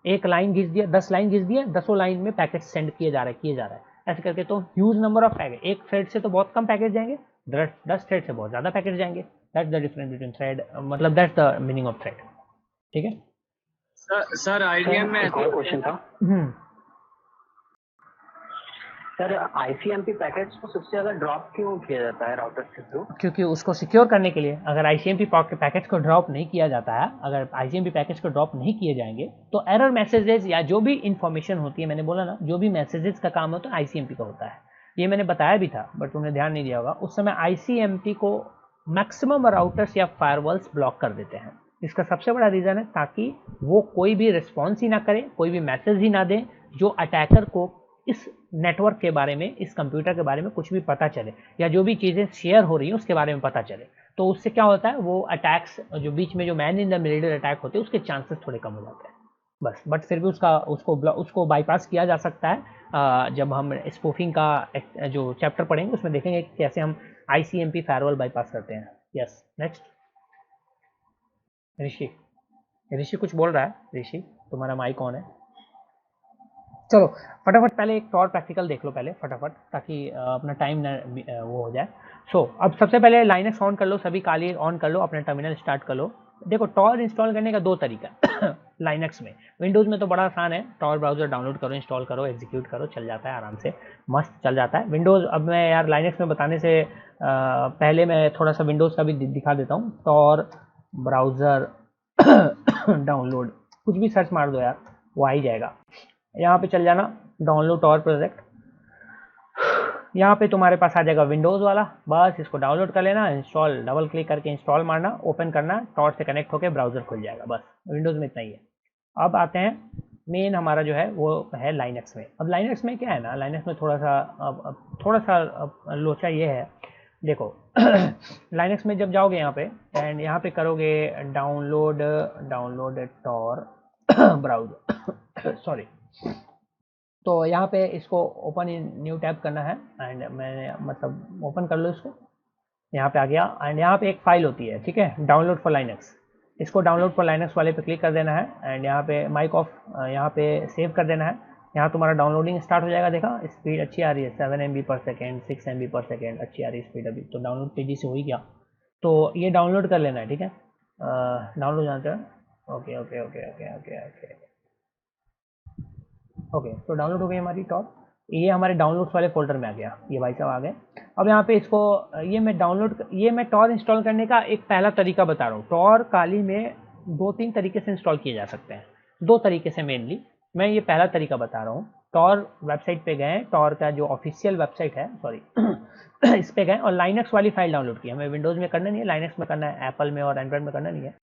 एक लाइन खींच दिया, 10 लाइन खींच दिया, 10 लाइन में पैकेट सेंड किए जा रहा है। ऐसे करके। तो ह्यूज नंबर ऑफ पैकेज, एक थ्रेड से तो बहुत कम पैकेज जाएंगे, 10 थ्रेड से बहुत ज़्यादा पैकेज जाएंगे। That's the difference between thread, मतलब that's the meaning of thread. ठीक है सर आईबीएम में एक और क्वेश्चन था सर, आईसीएमपी पैकेट्स को सबसे ज्यादा ड्रॉप क्यों किया जाता है राउटर के थ्रू? क्योंकि उसको सिक्योर करने के लिए, अगर आईसीएमपी पैकेट्स को ड्रॉप नहीं किया जाता है, अगर आईसीएमपी पैकेट्स को ड्रॉप नहीं किए जाएंगे तो एरर मैसेजेस या जो भी इंफॉर्मेशन होती है, मैंने बोला ना जो भी मैसेजेस का काम होता है आईसीएमपी का होता है। ये मैंने बताया भी था बट तुमने ध्यान नहीं दिया होगा। उस समय आईसीएमपी को मैक्सिमम राउटर्स या फायरवॉल्स ब्लॉक कर देते हैं। इसका सबसे बड़ा रीज़न है ताकि वो कोई भी रिस्पॉन्स ही ना करे, कोई भी मैसेज ही ना दे जो अटैकर को इस नेटवर्क के बारे में, इस कंप्यूटर के बारे में कुछ भी पता चले, या जो भी चीज़ें शेयर हो रही हैं उसके बारे में पता चले। तो उससे क्या होता है, वो अटैक्स जो बीच में जो man in the middle attack होते हैं उसके चांसेस थोड़े कम हो जाते हैं बस। बट फिर भी उसको बाईपास किया जा सकता है। जब हम स्पूफिंग का जो चैप्टर पढ़ेंगे उसमें देखेंगे कि कैसे हम आईसीएमपी फायरवॉल बाईपास करते हैं। यस नेक्स्ट ऋषि कुछ बोल रहा है। ऋषि तुम्हारा माइक ऑन है। चलो फटाफट पहले एक टॉर प्रैक्टिकल देख लो पहले फटाफट, ताकि अपना टाइम वो हो जाए। अब सबसे पहले लाइनक्स ऑन कर लो, सभी काली ऑन कर लो, अपना टर्मिनल स्टार्ट कर लो। देखो टॉर इंस्टॉल करने का दो तरीका लाइनक्स में। विंडोज़ में तो बड़ा आसान है, टॉर ब्राउज़र डाउनलोड करो, इंस्टॉल करो, एग्जीक्यूट करो, चल जाता है आराम से, मस्त चल जाता है। विंडोज़ अब मैं यार लाइनक्स में बताने से पहले मैं थोड़ा सा विंडोज़ का भी दिखा देता हूँ। टॉर ब्राउज़र डाउनलोड कुछ भी सर्च मार दो यार, वो आ ही जाएगा। यहाँ पे चल जाना, डाउनलोड टॉर प्रोजेक्ट, यहाँ पे तुम्हारे पास आ जाएगा विंडोज़ वाला। बस इसको डाउनलोड कर लेना, इंस्टॉल डबल क्लिक करके इंस्टॉल मारना, ओपन करना, टॉर से कनेक्ट होकर ब्राउज़र खुल जाएगा। बस विंडोज़ में इतना ही है। अब आते हैं मेन हमारा जो है वो है लाइनक्स में। अब लाइनक्स में क्या है ना, लाइनक्स में थोड़ा सा लोचा ये है। देखो लाइनक्स में जब जाओगे यहाँ पे एंड यहाँ पे करोगे डाउनलोड टॉर ब्राउज़र सॉरी, तो यहाँ पे इसको ओपन इन न्यू टैब करना है एंड मैंने मतलब ओपन कर लो इसको, यहाँ पे आ गया एंड यहाँ पे एक फाइल होती है, ठीक है, डाउनलोड फॉर लाइनक्स। इसको डाउनलोड फॉर लाइनक्स वाले पे क्लिक कर देना है एंड यहाँ पे माइक ऑफ, यहाँ पे सेव कर देना है। यहाँ तुम्हारा डाउनलोडिंग स्टार्ट हो जाएगा। देखा स्पीड अच्छी आ रही है, 7 MB पर सेकेंड, 6 MB पर सेकेंड, अच्छी आ रही है स्पीड। अभी तो डाउनलोड तेजी से हो ही गया। तो ये डाउनलोड कर लेना है, ठीक है, डाउनलोड जानते हैं। Okay okay okay okay okay okay okay, तो डाउनलोड हो गई हमारी टॉर। ये हमारे डाउनलोड्स वाले फोल्डर में आ गया, ये भाई साहब आ गए। अब यहाँ पे इसको ये मैं टॉर इंस्टॉल करने का एक पहला तरीका बता रहा हूँ। टॉर काली में 2-3 तरीके से इंस्टॉल किए जा सकते हैं, 2 तरीके से मेनली। मैं ये पहला तरीका बता रहा हूँ। टॉर वेबसाइट पे गए, टॉर का जो ऑफिशियल वेबसाइट है, सॉरी इस पे गए और लाइनक्स वाली फाइल डाउनलोड की। हमें विंडोज़ में करना नहीं है, लाइनक्स में करना है, एप्पल में और एंड्रॉइड में करना नहीं है।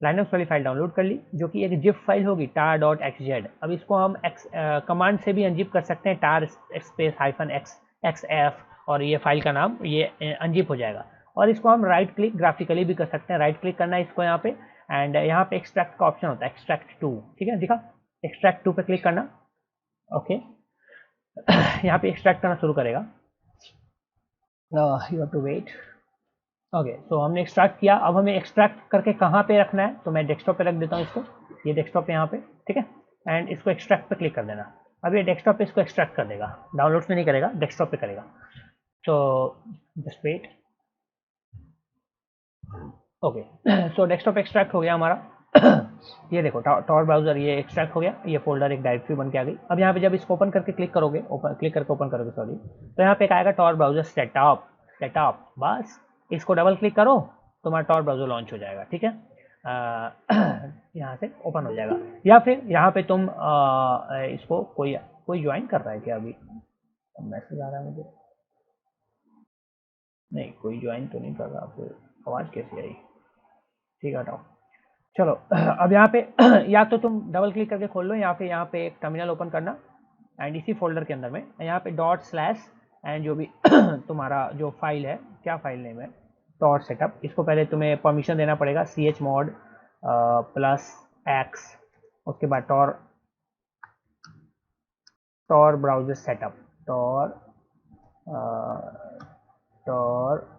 लाइनक्स वाली फाइल डाउनलोड कर ली, जो कि एक जिप फाइल होगी tar.xz। अब इसको हम कमांड से भी अनजिप कर सकते हैं, tar -xf, और ये फाइल का नाम ये अनजिप हो जाएगा। और इसको हम राइट क्लिक ग्राफिकली भी कर सकते हैं, राइट क्लिक करना है इसको यहाँ पे एंड यहाँ पे एक्सट्रैक्ट का ऑप्शन होता है, एक्सट्रैक्ट टू, ठीक है, दिखा, एक्सट्रैक्ट टू पे क्लिक करना। ओके यहाँ पे एक्सट्रैक्ट करना शुरू करेगा, you have to wait. Okay, तो हमने एक्सट्रैक्ट किया। अब हमें एक्सट्रैक्ट करके कहाँ पे रखना है, तो मैं डेस्कटॉप पे रख देता हूँ इसको, ये डेस्कटॉप पे यहाँ पे, ठीक है, एंड इसको एक्सट्रैक्ट पे क्लिक कर देना। अब ये डेस्कटॉप पे इसको एक्सट्रैक्ट कर देगा, डाउनलोड्स में नहीं करेगा, डेस्कटॉप पे करेगा। तो just wait. Okay, so desktop extract हो गया हमारा। ये देखो टॉर ब्राउज़र ये एक्सट्रैक्ट हो गया, ये फोल्डर एक डायरेक्टरी बन के आ गई। अब यहाँ पे जब इसको ओपन करके क्लिक करोगे, ओपन करोगे सॉरी, तो यहाँ पे एक आएगा टॉर ब्राउज़र सेटअप। बस इसको डबल क्लिक करो, तुम्हारा टॉर ब्राउज़र लॉन्च हो जाएगा, ठीक है, यहाँ से ओपन हो जाएगा। या फिर यहाँ पे तुम इसको कोई ज्वाइन कर रहा है क्या? अभी मैसेज आ रहा है मुझे, नहीं कोई ज्वाइन तो नहीं कर रहा, फिर आवाज़ कैसी आई? ठीक है हटाओ, चलो। अब यहाँ पे या तो तुम डबल क्लिक करके खोल लो, यहाँ पे एक टर्मिनल ओपन करना एंड इसी फोल्डर के अंदर में यहाँ पे ./ एंड जो भी तुम्हारा जो फाइल है, क्या फाइल नेम है, टॉर सेटअप, इसको पहले तुम्हें परमिशन देना पड़ेगा, chmod +x, उसके बाद Tor browser setup, Tor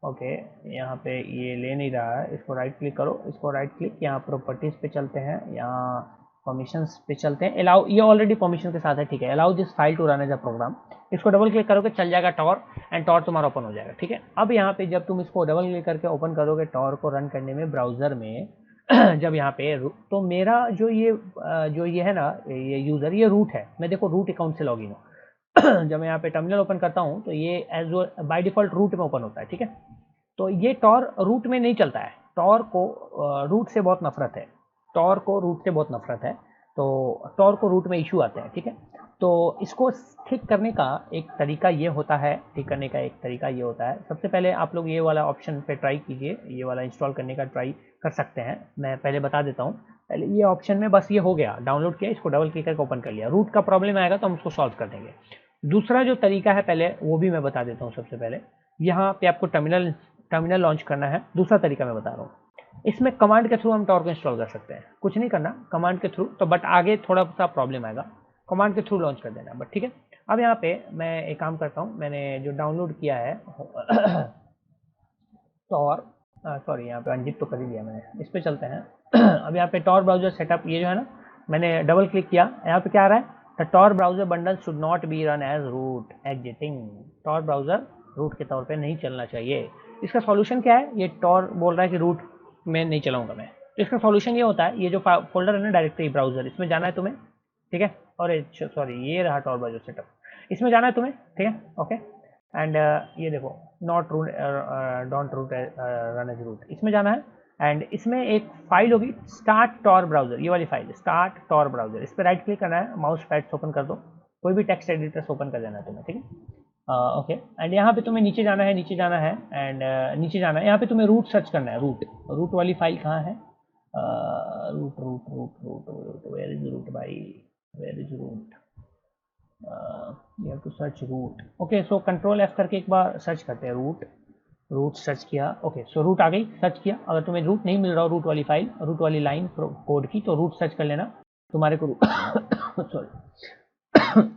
okay, यहाँ पे ये ले नहीं रहा है, इसको राइट क्लिक करो, इसको राइट क्लिक, यहाँ प्रॉपर्टीज़ पे चलते हैं, यहाँ परमिशंस पे चलते हैं। अलाउ, ये ऑलरेडी परमिशन के साथ है, ठीक है। Allow this file to run as a program, इसको डबल क्लिक करोगे चल जाएगा टॉर, एंड टॉर तुम्हारा ओपन हो जाएगा, ठीक है। अब यहाँ पे जब तुम इसको डबल क्लिक करके ओपन करोगे टॉर को रन करने में ब्राउजर में जब यहाँ पे तो मेरा जो ये है ना, ये यूजर, ये रूट है, मैं देखो रूट अकाउंट से लॉगिन हूँ। जब मैं यहाँ पे टर्मिनल ओपन करता हूँ तो ये एज बाय डिफॉल्ट रूट में ओपन होता है, ठीक है। तो ये टॉर रूट में नहीं चलता है, टॉर को रूट से बहुत नफरत है, टॉर को रूट से बहुत नफरत है, तो टॉर को रूट में इशू आते हैं, ठीक है। तो इसको ठीक करने का एक तरीका ये होता है, ठीक करने का एक तरीका ये होता है, सबसे पहले आप लोग ये वाला ऑप्शन पे ट्राई कीजिए, ये वाला इंस्टॉल करने का ट्राई कर सकते हैं। मैं पहले बता देता हूँ, पहले ये ऑप्शन में बस ये हो गया, डाउनलोड किया, इसको डबल क्लिक करके ओपन कर लिया। रूट का प्रॉब्लम आएगा तो हम उसको सॉल्व कर देंगे। दूसरा जो तरीका है पहले वो भी मैं बता देता हूँ। सबसे पहले यहाँ पे आपको टर्मिनल लॉन्च करना है, दूसरा तरीका मैं बता रहा हूँ। इसमें कमांड के थ्रू हम टॉर को इंस्टॉल कर सकते हैं, कुछ नहीं करना कमांड के थ्रू, तो बट आगे थोड़ा सा प्रॉब्लम आएगा, कमांड के थ्रू लॉन्च कर देना बट, ठीक है। अब यहाँ पे मैं एक काम करता हूँ, मैंने जो डाउनलोड किया है टॉर, सॉरी यहाँ पे अनजिप तो कर ही दिया मैंने, इस पे चलते हैं। अब यहाँ पे टॉर ब्राउजर सेटअप, ये जो है ना, मैंने डबल क्लिक किया, यहाँ पे क्या आ रहा है, the Tor browser bundle should not be run as root exiting, Tor browser root के तौर पे नहीं चलना चाहिए। इसका सॉल्यूशन क्या है, ये टॉर बोल रहा है कि रूट में नहीं चलाऊंगा मैं, तो इसका सॉल्यूशन ये होता है, ये जो फोल्डर है ना डायरेक्टरी ब्राउजर, इसमें जाना है तुम्हें, ठीक है। और सॉरी ये रहा टॉर ब्राउजर सेटअप, इसमें जाना है तुम्हें, ठीक है, ओके। एंड ये देखो not root, don't root run as root, इसमें जाना है। एंड इसमें एक फाइल होगी स्टार्ट टॉर ब्राउजर, ये वाली फाइल स्टार्ट टॉर ब्राउजर, इस पर राइट क्लिक करना है, माउस पैड ओपन कर दो, कोई भी टेक्स्ट एडिटर से ओपन कर देना है तुम्हें, ठीक है, ओके। एंड यहाँ पे तुम्हें नीचे जाना है, नीचे जाना है, एंड नीचे जाना है, यहाँ पे तुम्हें रूट सर्च करना है, रूट वाली फाइल कहाँ है, root root root root root, where is root भाई, where is root, you have to search root, okay. So control F करके एक बार सर्च करते हैं, रूट सर्च किया, ओके। सो रूट आ गई, सर्च किया, अगर तुम्हें रूट नहीं मिल रहा हो, रूट वाली फाइल, रूट वाली लाइन कोड की, तो रूट सर्च कर लेना, तुम्हारे को सॉरी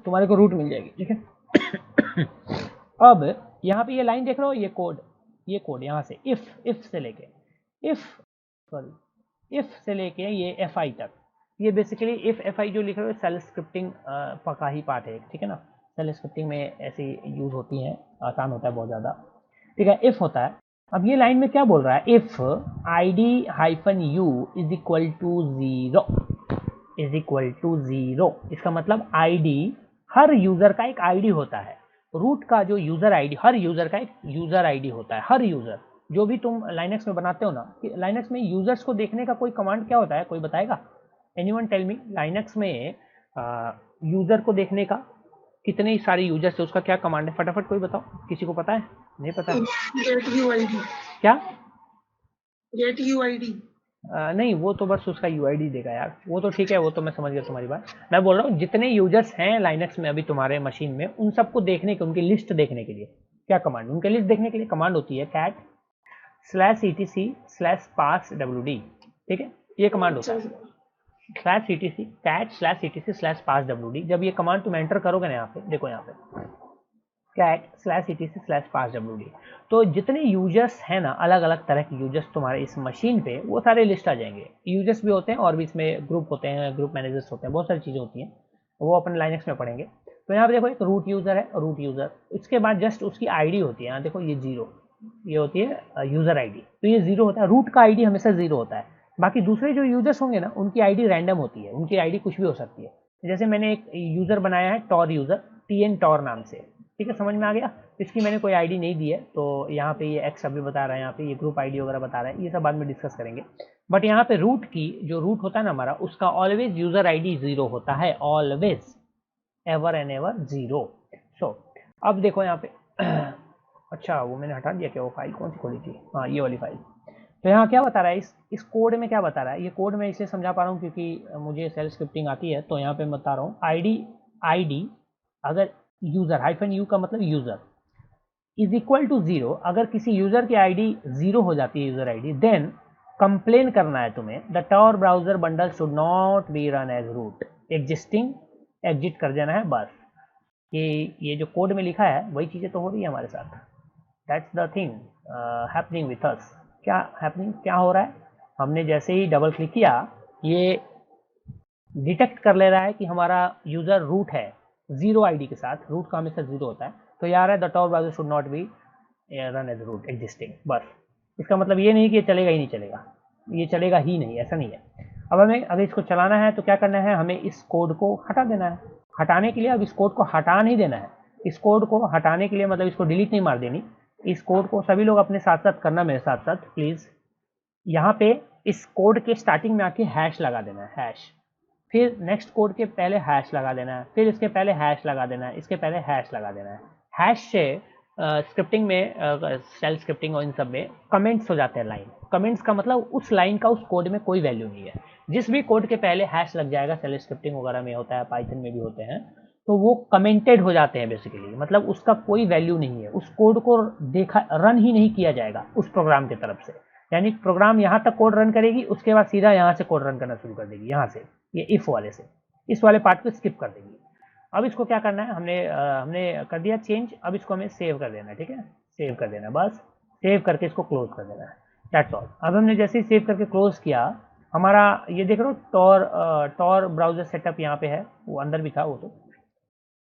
तुम्हारे को रूट मिल जाएगी, ठीक है। अब यहाँ पे ये लाइन देख रहे हो, ये कोड यहाँ से इफ से लेके ये एफ आई तक, ये बेसिकली इफ एफ आई जो लिख रहे हो सेल स्क्रिप्टिंग का ही पार्ट है, ठीक है ना। सेल स्क्रिप्टिंग में ऐसी यूज होती है, आसान होता है बहुत ज़्यादा, ठीक है। इफ होता है, अब ये लाइन में क्या बोल रहा है, if id hyphen u is equal to zero, इसका मतलब id, हर यूजर का एक आईडी होता है, रूट का जो यूजर आईडी, हर यूजर का एक यूजर आईडी होता है, हर यूजर, जो भी तुम लाइनक्स में बनाते हो ना, कि लाइनक्स में यूजर्स को देखने का कोई कमांड क्या होता है, कोई बताएगा, एनीवन टेल मी, लाइनक्स में यूजर को देखने का कितने सारे यूजर्स है, उसका क्या कमांड है, फटाफट कोई बताओ, किसी को पता है, नहीं पता है, क्या गेट यूआईडी, नहीं वो तो बस उसका यूआईडी देगा यार, वो तो ठीक है, वो तो मैं समझ गया तुम्हारी बात। मैं बोल रहा हूँ जितने यूजर्स हैं लाइनक्स में अभी तुम्हारे मशीन में, उन सबको देखने के, उनकी लिस्ट देखने के लिए क्या कमांड, उनकी लिस्ट देखने के लिए कमांड होती है cat/etc/passwd, ठीक है, ये कमांड होता है cat/etc/passwd। जब ये कमांड तुम एंटर करोगे ना, यहाँ पे देखो, यहाँ पे cat/etc/passwd, तो जितने यूजर्स हैं ना, अलग अलग तरह के यूजर्स तुम्हारे इस मशीन पे, वो सारे लिस्ट आ जाएंगे। यूजर्स भी होते हैं और भी इसमें ग्रुप होते हैं, ग्रुप मैनेजर्स होते हैं, बहुत सारी चीज़ें होती हैं, वो अपन लाइनक्स में पढ़ेंगे। तो यहाँ पे देखो एक रूट यूजर है, रूट यूजर, इसके बाद जस्ट उसकी आईडी होती है, यहाँ देखो ये जीरो, ये होती है यूजर आईडी, तो ये जीरो होता है, रूट का आईडी हमेशा जीरो होता है। बाकी दूसरे जो यूजर्स होंगे ना, उनकी आईडी रैंडम होती है, उनकी आईडी कुछ भी हो सकती है। जैसे मैंने एक यूजर बनाया है टॉर यूजर, TN टॉर नाम से, ठीक है, समझ में आ गया। इसकी मैंने कोई आईडी नहीं दी है, तो यहाँ पे ये एक्स अभी बता रहा है, यहाँ पे ये ग्रुप आईडी वगैरह बता रहा है, ये सब बाद में डिस्कस करेंगे। बट यहाँ पे रूट की जो रूट होता है ना हमारा, उसका ऑलवेज यूजर आईडी जीरो होता है, always, ever and ever zero. So अब देखो यहाँ पे अच्छा वो मैंने हटा दिया क्या, वो फाइल कौन सी खोली थी, हाँ ये वाली फाइल। तो यहाँ क्या बता रहा है, इस कोड में क्या बता रहा है, ये कोड मैं इसलिए समझा पा रहा हूँ क्योंकि मुझे सेल स्क्रिप्टिंग आती है, तो यहाँ पे बता रहा हूँ आईडी अगर यूजर -u का मतलब user is equal to zero, अगर किसी यूजर की आईडी जीरो हो जाती है, यूजर आईडी, देन कंप्लेन करना है तुम्हें, the Tor browser bundle should not be run as root existing, exit कर देना है बस। ये जो कोड में लिखा है वही चीज़ें तो हो रही है हमारे साथ, that's the thing happening with us. क्या हैपनिंग, क्या हो रहा है, हमने जैसे ही डबल क्लिक किया, ये डिटेक्ट कर ले रहा है कि हमारा यूजर रूट है 0 आईडी के साथ, रूट का हमेशा 0 होता है, तो यार है the Tor browser should not be run as root existing. बस इसका मतलब ये नहीं कि ये चलेगा ही नहीं चलेगा, ये चलेगा ही नहीं, ऐसा नहीं है। अब हमें अगर इसको चलाना है तो क्या करना है, हमें इस कोड को हटा देना है। हटाने के लिए अब इस कोड को हटा नहीं देना है, इस कोड को हटाने के लिए मतलब इसको डिलीट नहीं मार देनी, इस कोड को सभी लोग अपने साथ साथ करना, मेरे साथ साथ प्लीज। यहाँ पे इस कोड के स्टार्टिंग में आके हैश लगा देना है, हैश, फिर नेक्स्ट कोड के पहले हैश लगा देना है, फिर इसके पहले हैश लगा देना है, इसके पहले हैश लगा देना है। हैश से स्क्रिप्टिंग में शेल स्क्रिप्टिंग और इन सब में कमेंट्स हो जाते हैं लाइन। कमेंट्स का मतलब उस लाइन का उस कोड में कोई वैल्यू नहीं है। जिस भी कोड के पहले हैश लग जाएगा, शेल स्क्रिप्टिंग वगैरह में होता है, पाइथन में भी होते हैं, तो वो कमेंटेड हो जाते हैं बेसिकली, मतलब उसका कोई वैल्यू नहीं है, उस कोड को देखा रन ही नहीं किया जाएगा उस प्रोग्राम की तरफ से। यानी प्रोग्राम यहाँ तक कोड रन करेगी, उसके बाद सीधा यहाँ से कोड रन करना शुरू कर देगी, यहाँ से ये इफ वाले से, इस वाले पार्ट को स्किप कर देगी। अब इसको क्या करना है, हमने कर दिया चेंज, अब इसको हमें सेव कर देना है, ठीक है, सेव कर देना, बस सेव करके इसको क्लोज कर देना है, दैट्स ऑल। अब हमने जैसे ही सेव करके क्लोज किया, हमारा ये देख रहे हो टॉर ब्राउजर सेटअप यहाँ पे है, वो अंदर भी था वो तो,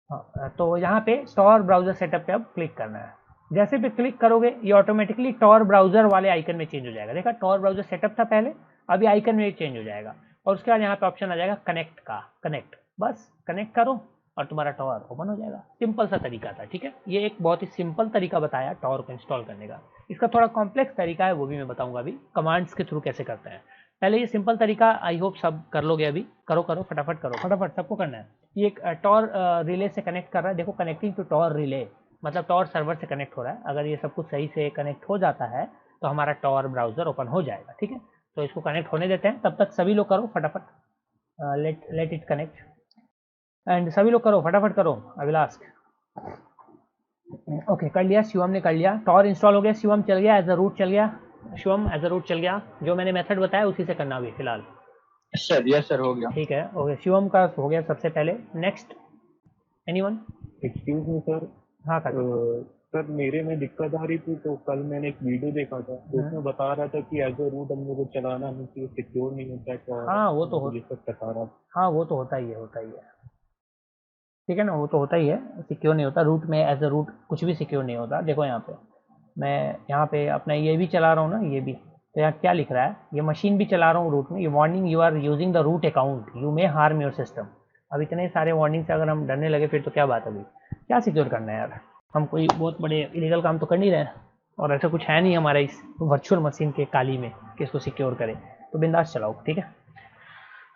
हाँ, तो यहाँ पे टॉर ब्राउजर सेटअप पे अब क्लिक करना है। जैसे भी क्लिक करोगे ये ऑटोमेटिकली टॉर ब्राउजर वाले आइकन में चेंज हो जाएगा। देखा, टॉर ब्राउजर सेटअप था पहले, अभी आइकन में चेंज हो जाएगा, और उसके बाद यहाँ पे ऑप्शन आ जाएगा कनेक्ट का, कनेक्ट, बस कनेक्ट करो और तुम्हारा टॉर ओपन हो जाएगा। सिंपल सा तरीका था, ठीक है, ये एक बहुत ही सिंपल तरीका बताया टॉर को इंस्टॉल करने का। इसका थोड़ा कॉम्प्लेक्स तरीका है, वो भी मैं बताऊंगा अभी, कमांड्स के थ्रू कैसे करते हैं। पहले ये सिंपल तरीका आई होप सब कर लोगे, अभी करो करो फटाफट करो, फटाफट सबको करना है। ये एक टॉर रिले से कनेक्ट कर रहा है, देखो कनेक्टिंग टू टॉर रिले मतलब टॉर सर्वर से कनेक्ट हो रहा है। अगर ये सब कुछ सही से कनेक्ट हो जाता है तो हमारा टॉर ब्राउजर ओपन हो जाएगा, ठीक है। तो इसको कनेक्ट होने देते हैं, तब तक सभी लोग करो फटाफट, लेट इट कनेक्ट, एंड सभी लोग करो फटाफट करो। अभिलाष ओके कर लिया, शिवम ने कर लिया, टॉर इंस्टॉल हो गया, शिवम चल गया एज अ रूट, चल गया शिवम एज अ रूट चल गया। जो मैंने मेथड बताया उसी से करना अभी फिलहाल। यस सर हो गया। ठीक है, ओके शिवम का हो गया सबसे पहले। Next anyone? Excuse me sir. हाँ सर मेरे में दिक्कत आ रही थी, तो कल मैंने एक वीडियो देखा था, तो उसमें बता रहा था कि एज अ रूट हम लोग को चलाना नहीं चाहिए, सिक्योर नहीं होता है। तो हाँ वो तो बता रहा, हाँ वो तो होता ही है, होता ही है, ठीक है ना, वो तो होता ही है, सिक्योर नहीं होता रूट में, एज अ रूट कुछ भी सिक्योर नहीं होता। देखो यहाँ पे मैं यहाँ पे अपना ये भी चला रहा हूँ ना, ये भी, तो यहाँ क्या लिख रहा है, ये मशीन भी चला रहा हूँ रूट में, ये warning you are using the root account you may harm your system. अब इतने सारे वार्निंग से अगर हम डरने लगे फिर तो क्या बात, अभी क्या सिक्योर करना है यार, हम कोई बहुत बड़े इलीगल काम तो कर नहीं रहे, और ऐसा कुछ है नहीं हमारा इस वर्चुअल मशीन के काली में कि इसको सिक्योर करें, तो बिंदास चलाओ, ठीक है।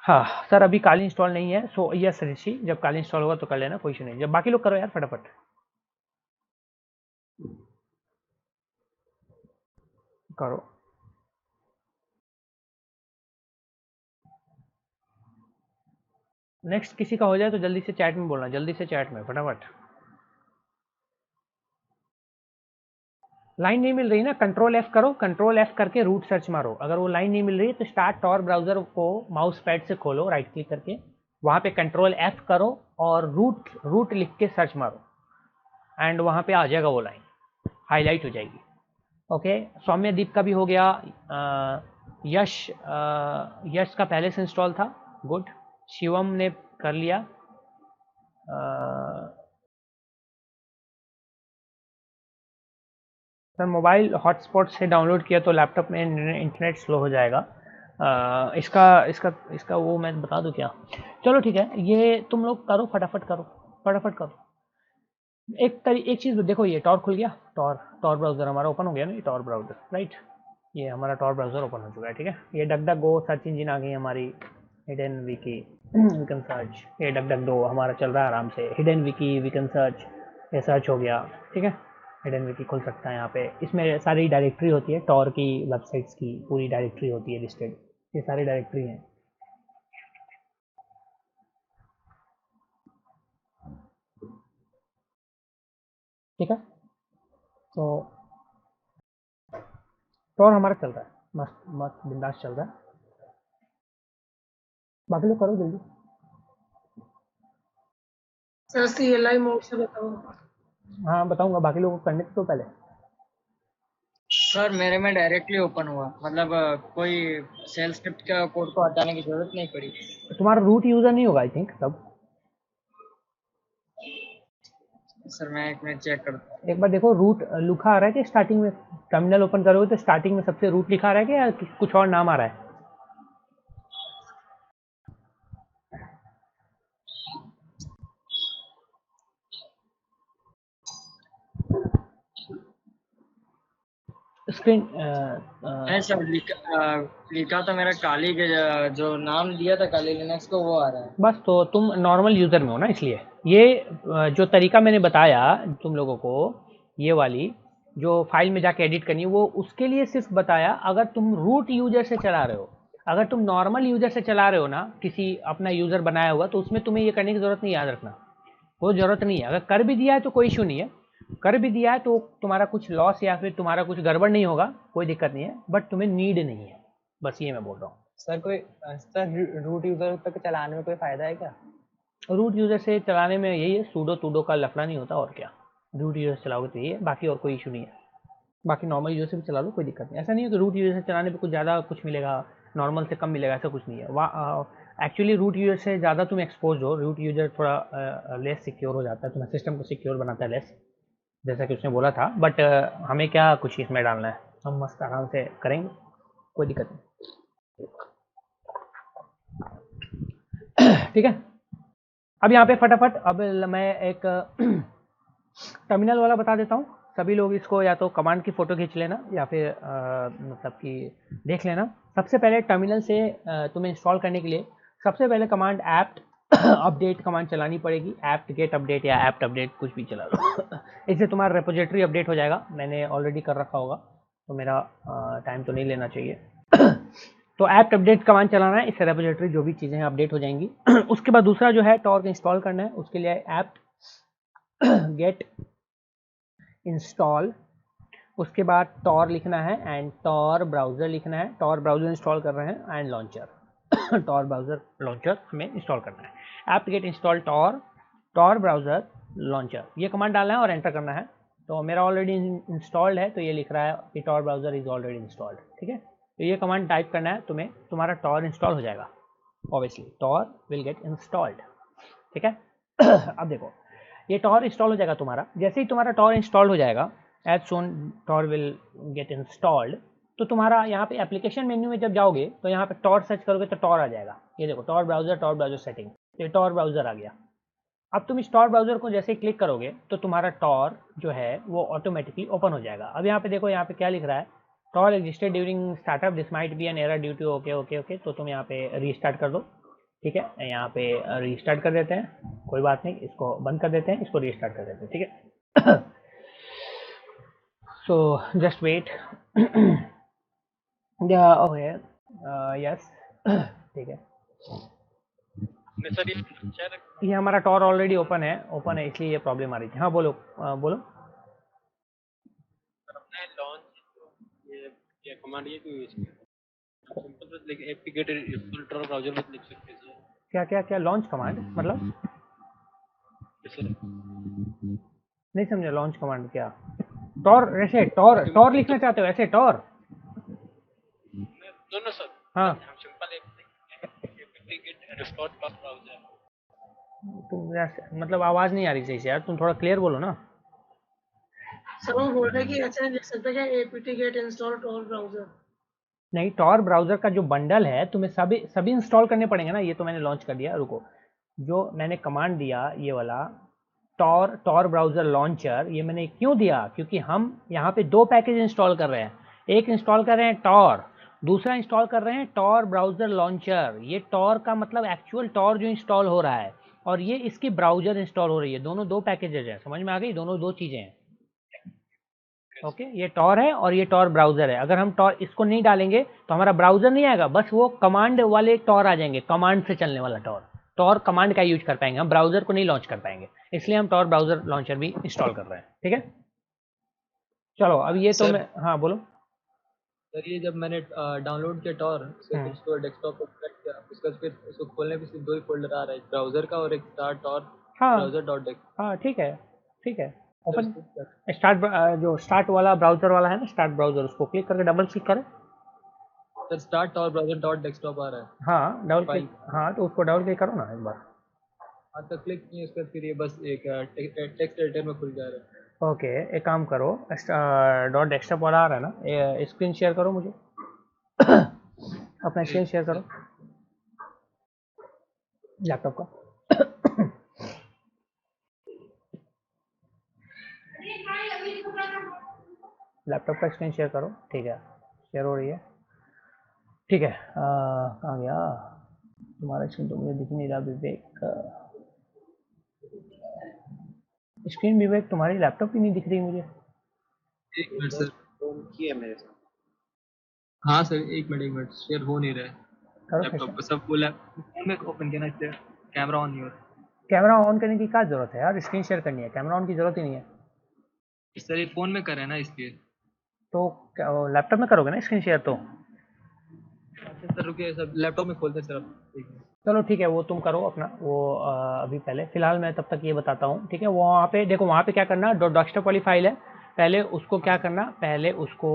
हाँ सर अभी काली इंस्टॉल नहीं है, सो यस ऋषि, जब काली इंस्टॉल होगा तो कर लेना, कोई इशू नहीं। जब बाकी लोग करो यार फटाफट करो। नेक्स्ट किसी का हो जाए तो जल्दी से चैट में बोलना, जल्दी से चैट में फटाफट। लाइन नहीं मिल रही ना, कंट्रोल एफ करो, कंट्रोल एफ करके रूट सर्च मारो। अगर वो लाइन नहीं मिल रही है तो स्टार्ट टॉर ब्राउजर को माउस पैड से खोलो, राइट क्लिक करके वहाँ पे कंट्रोल एफ करो और रूट लिख के सर्च मारो, एंड वहाँ पे आ जाएगा वो लाइन, हाईलाइट हो जाएगी। ओके सौम्यदीप का भी हो गया, यश का पहले से इंस्टॉल था, गुड। शिवम ने कर लिया, सर मोबाइल हॉटस्पॉट से डाउनलोड किया तो लैपटॉप में इंटरनेट स्लो हो जाएगा। इसका वो मैं बता दूं क्या? चलो ठीक है, ये तुम लोग करो फटाफट करो, फटाफट करो। एक चीज़ देखो, ये टॉर खुल गया, टॉर ब्राउज़र हमारा ओपन हो गया ना, ये टॉर ब्राउज़र, राइट, ये हमारा टॉर ब्राउज़र ओपन हो चुका है, ठीक है। ये डक गो सर्च इंजिन आ गई हमारी, hidden wiki we can search, ये डक गो हमारा चल रहा है आराम से, hidden wiki we can search, ये सर्च हो गया, ठीक है। हिडन विकी खुल सकता है यहाँ पे, इसमें सारी डायरेक्टरी होती है, टॉर की वेबसाइट्स की पूरी डायरेक्टरी होती है लिस्टेड, ये सारी डायरेक्टरी हैं, ठीक है। तो टॉर हमारा चल रहा है, मस्त मस्त बिंदास चल रहा है। बाकी लोग करो जल्दी। सर CLI मोड से बताओ। हाँ बताऊंगा, बाकी लोगों को करने तो पहले। सर मेरे में डायरेक्टली ओपन हुआ, मतलब कोई सेल स्क्रिप्ट का कोड को हटाने की जरूरत नहीं पड़ी। तुम्हारा रूट यूजर नहीं होगा आई थिंक तब। सर मैं एक मिनट चेक करता हूँ। एक बार देखो रूट लिखा आ रहा है कि स्टार्टिंग में टर्मिनल ओपन करोगे तो स्टार्टिंग में सबसे रूट लिखा आ रहा है कि या कुछ और नाम आ रहा है? स्क्रीन नहीं सर, लिखा तो मेरा काली के जो नाम दिया था काली लिनक्स को वो आ रहा है। बस तो तुम नॉर्मल यूज़र में हो ना, इसलिए ये जो तरीका मैंने बताया तुम लोगों को, ये वाली जो फाइल में जाके एडिट करनी है वो उसके लिए सिर्फ बताया अगर तुम रूट यूजर से चला रहे हो। अगर तुम नॉर्मल यूजर से चला रहे हो ना, किसी अपना यूज़र बनाया हुआ, तो उसमें तुम्हें ये करने की ज़रूरत नहीं, याद रखना वो ज़रूरत नहीं है। अगर कर भी दिया है तो कोई इशू नहीं है, कर भी दिया है तो तुम्हारा कुछ लॉस या फिर तुम्हारा कुछ गड़बड़ नहीं होगा, कोई दिक्कत नहीं है, बट तुम्हें नीड नहीं है, बस ये मैं बोल रहा हूँ। सर कोई सर रूट यूजर तक चलाने में कोई फ़ायदा है क्या? रूट यूज़र से चलाने में यही है, सूडो टूडो का लफड़ा नहीं होता और क्या। रूट यूज़र से चलाओगे तो यही है, बाकी और कोई इशू नहीं है। बाकी नॉर्मल यूज़र से भी चला लो, कोई दिक्कत नहीं। ऐसा नहीं है कि रूट यूज़र से चलाने पे कुछ ज़्यादा कुछ मिलेगा, नॉर्मल से कम मिलेगा, ऐसा कुछ नहीं है। एक्चुअली रूट यूज़र से ज़्यादा तुम एक्सपोज हो, रूट यूज़र थोड़ा लेस सिक्योर हो जाता है, तुम्हारे सिस्टम को सिक्योर बनाता है लेस, जैसा कि उसने बोला था। बट हमें क्या कुछ इसमें डालना है, हम मस्त आराम से करेंगे, कोई दिक्कत नहीं। ठीक है, अब यहाँ पे फटाफट अब मैं एक टर्मिनल वाला बता देता हूँ। सभी लोग इसको या तो कमांड की फ़ोटो खींच लेना या फिर मतलब कि देख लेना। सबसे पहले टर्मिनल से तुम्हें इंस्टॉल करने के लिए सबसे पहले कमांड ऐप्ट अपडेट कमांड चलानी पड़ेगी। ऐप्ट गेट अपडेट या ऐप्ट अपडेट कुछ भी चला लो इससे तुम्हारा रेपोजिटरी अपडेट हो जाएगा। मैंने ऑलरेडी कर रखा होगा तो मेरा टाइम तो नहीं लेना चाहिए तो ऐप्ट अपडेट कमांड चलाना है, इससे रेपोजिटरी जो भी चीज़ें हैं अपडेट हो जाएंगी उसके बाद दूसरा जो है टॉर्क इंस्टॉल करना है, उसके लिए ऐप्ट गेट इंस्टॉल, उसके बाद टॉर लिखना है एंड टॉर ब्राउज़र लिखना है। टॉर ब्राउज़र इंस्टॉल कर रहे हैं and launcher Tor browser launcher हमें इंस्टॉल करना है। Apt get install Tor browser launcher, ये कमांड डालना है और एंटर करना है। तो मेरा ऑलरेडी इंस्टॉल्ड है तो ये लिख रहा है कि Tor browser is already installed. ठीक है, तो ये कमांड टाइप करना है तुम्हें, तुम्हारा टॉर इंस्टॉल हो जाएगा। Obviously Tor will get installed. ठीक है अब देखो ये टॉर इंस्टॉल हो जाएगा तुम्हारा। जैसे ही तुम्हारा टॉर इंस्टॉल हो जाएगा, as soon Tor will get installed, तो तुम्हारा यहाँ पे एप्लीकेशन मेन्यू में जब जाओगे तो यहाँ पे टॉर सर्च करोगे तो टॉर आ जाएगा। ये देखो टॉर ब्राउज़र सेटिंग, ये टॉर ब्राउज़र आ गया। अब तुम इस टॉर ब्राउज़र को जैसे ही क्लिक करोगे तो तुम्हारा टॉर जो है वो ऑटोमेटिकली ओपन हो जाएगा। अब यहाँ पे देखो, यहाँ पे क्या लिख रहा है, Tor existed during startup, this might be an error due to okay okay okay. तो तुम यहाँ पे रीस्टार्ट कर दो। ठीक है, यहाँ पे रीस्टार्ट कर देते हैं, कोई बात नहीं, इसको बंद कर देते हैं, इसको रीस्टार्ट कर देते हैं। ठीक है so just wait okay yes ठीक है। सर ये हमारा टॉर ऑलरेडी ओपन है इसलिए ये प्रॉब्लम आ रही थी। हाँ बोलो बोलो। ये कमांड ये क्यों यूज किया? सिंपल बस like apt get install Tor browser में लिख सकते हैं। क्या लॉन्च कमांड मतलब नहीं समझा। लॉन्च कमांड क्या? टॉर ऐसे टॉर लिखना चाहते हो ऐसे टॉर? नो सर, हाँ simple apt get install Tor browser. तुम मतलब आवाज नहीं आ रही सही से यार, तुम थोड़ा क्लियर बोलो ना। सर वो बोल रहे कि ऐसे लिख सकते हैं apt get install tor browser। नहीं, टॉर ब्राउज़र का जो बंडल है तुम्हें सभी इंस्टॉल करने पड़ेंगे ना। ये तो मैंने लॉन्च कर दिया, रुको। जो मैंने कमांड दिया ये वाला टॉर ब्राउज़र लॉन्चर, ये मैंने क्यों दिया? क्योंकि हम यहाँ पे दो पैकेज इंस्टॉल कर रहे हैं। एक इंस्टॉल कर रहे हैं टॉर, दूसरा इंस्टॉल कर रहे हैं टॉर ब्राउज़र लॉन्चर। ये टॉर का मतलब एक्चुअल टॉर जो इंस्टॉल हो रहा है, और ये इसकी ब्राउज़र इंस्टॉल हो रही है। दोनों दो पैकेजेज है, समझ में आ गई? दोनों दो चीज़ें हैं। ओके ये टॉर है और ये टॉर ब्राउज़र है। अगर हम टॉर इसको नहीं डालेंगे तो हमारा ब्राउज़र नहीं आएगा, बस वो कमांड वाले टॉर आ जाएंगे, कमांड से चलने वाला टॉर कमांड का यूज कर पाएंगे, हम ब्राउज़र को नहीं लॉन्च कर पाएंगे। इसलिए हम टॉर ब्राउज़र लॉन्चर भी इंस्टॉल कर रहे हैं। ठीक है, चलो अब ये तो मैं, हाँ बोलो। सर ये जब मैंने डाउनलोड किया टॉर, उसको डेस्कटॉप पर कनेक्ट किया, उसका फिर उसको खोलने पे सिर्फ दो ही फोल्डर आ रहा है, ब्राउज़र का और एक टॉर हाँ browser.dex। हाँ ठीक है ओपन स्टार्ट, जो स्टार्ट वाला ब्राउजर वाला है ना, स्टार्ट ब्राउजर, उसको क्लिक करके डबल क्लिक करें। Sir start Tor browser dot desktop आ रहा है। हाँ डबल क्लिक, हाँ तो उसको डबल क्लिक करो ना एक बार। हाँ तो क्लिक किए उसके बाद फिर ये बस एक टेक्स्ट एडिटर में खुल जा रहा है। ओके एक काम करो, डॉट डेस्कटॉप वाला आ रहा है ना, स्क्रीन शेयर करो मुझे अपना स्क्रीन शेयर करो लैपटॉप का। लैपटॉप का स्क्रीन शेयर करो, ठीक है शेयर हो रही है, ठीक है। कहाँ गया तुम्हारा स्क्रीन, तो मुझे दिख नहीं रहा विवेक। स्क्रीन विवेक तुम्हारी लैपटॉप ही नहीं दिख रही मुझे। एक मिनट सर, फोन की है मेरे साथ। हाँ सर एक मिनट शेयर हो नहीं रहा है लैपटॉप पर, सब फुल है। फोन में ओपन किया ना इसलिए कैमरा ऑन नहीं हो रहा। कैमरा ऑन करने की क्या जरूरत है यार, स्क्रीन शेयर करनी है, कैमरा ऑन की जरूरत ही नहीं है। सर ये फोन में कर रहे हैं ना इसलिए। तो लैपटॉप में करोगे ना स्क्रीन शेयर तो। अच्छा सर रुकिए, सब लैपटॉप में खोलते हैं सर अब। चलो ठीक है वो तुम करो अपना वो, अभी पहले फिलहाल मैं तब तक ये बताता हूँ, ठीक है। वो वहाँ पे देखो, वहाँ पे क्या करना, डेस्कटॉप वाली फाइल है, पहले उसको क्या करना, पहले उसको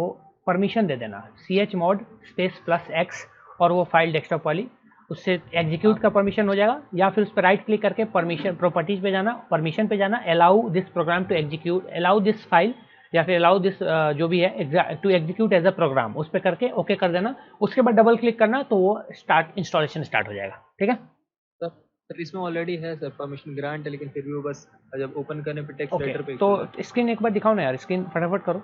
परमिशन दे देना chmod +x, और वो फाइल डेस्कटॉप वाली, उससे एग्जीक्यूट का परमिशन हो जाएगा। या फिर उस पर राइट क्लिक करके परमिशन प्रॉपर्टीज पे जाना, परमिशन पे जाना, allow this program to execute, allow this file, या फिर अलाउ दिस जो भी है to execute as a program, उस पर करके ओके कर देना। उसके बाद डबल क्लिक करना तो वो इंस्टॉलेशन स्टार्ट हो जाएगा, ठीक है। सर इसमें ऑलरेडी है सर परमिशन ग्रांट है, लेकिन फिर भी वो बस जब ओपन करने पे टेक्स्ट एडिटर पे। तो स्क्रीन एक बार दिखाओ ना यार, स्क्रीन फटाफट करो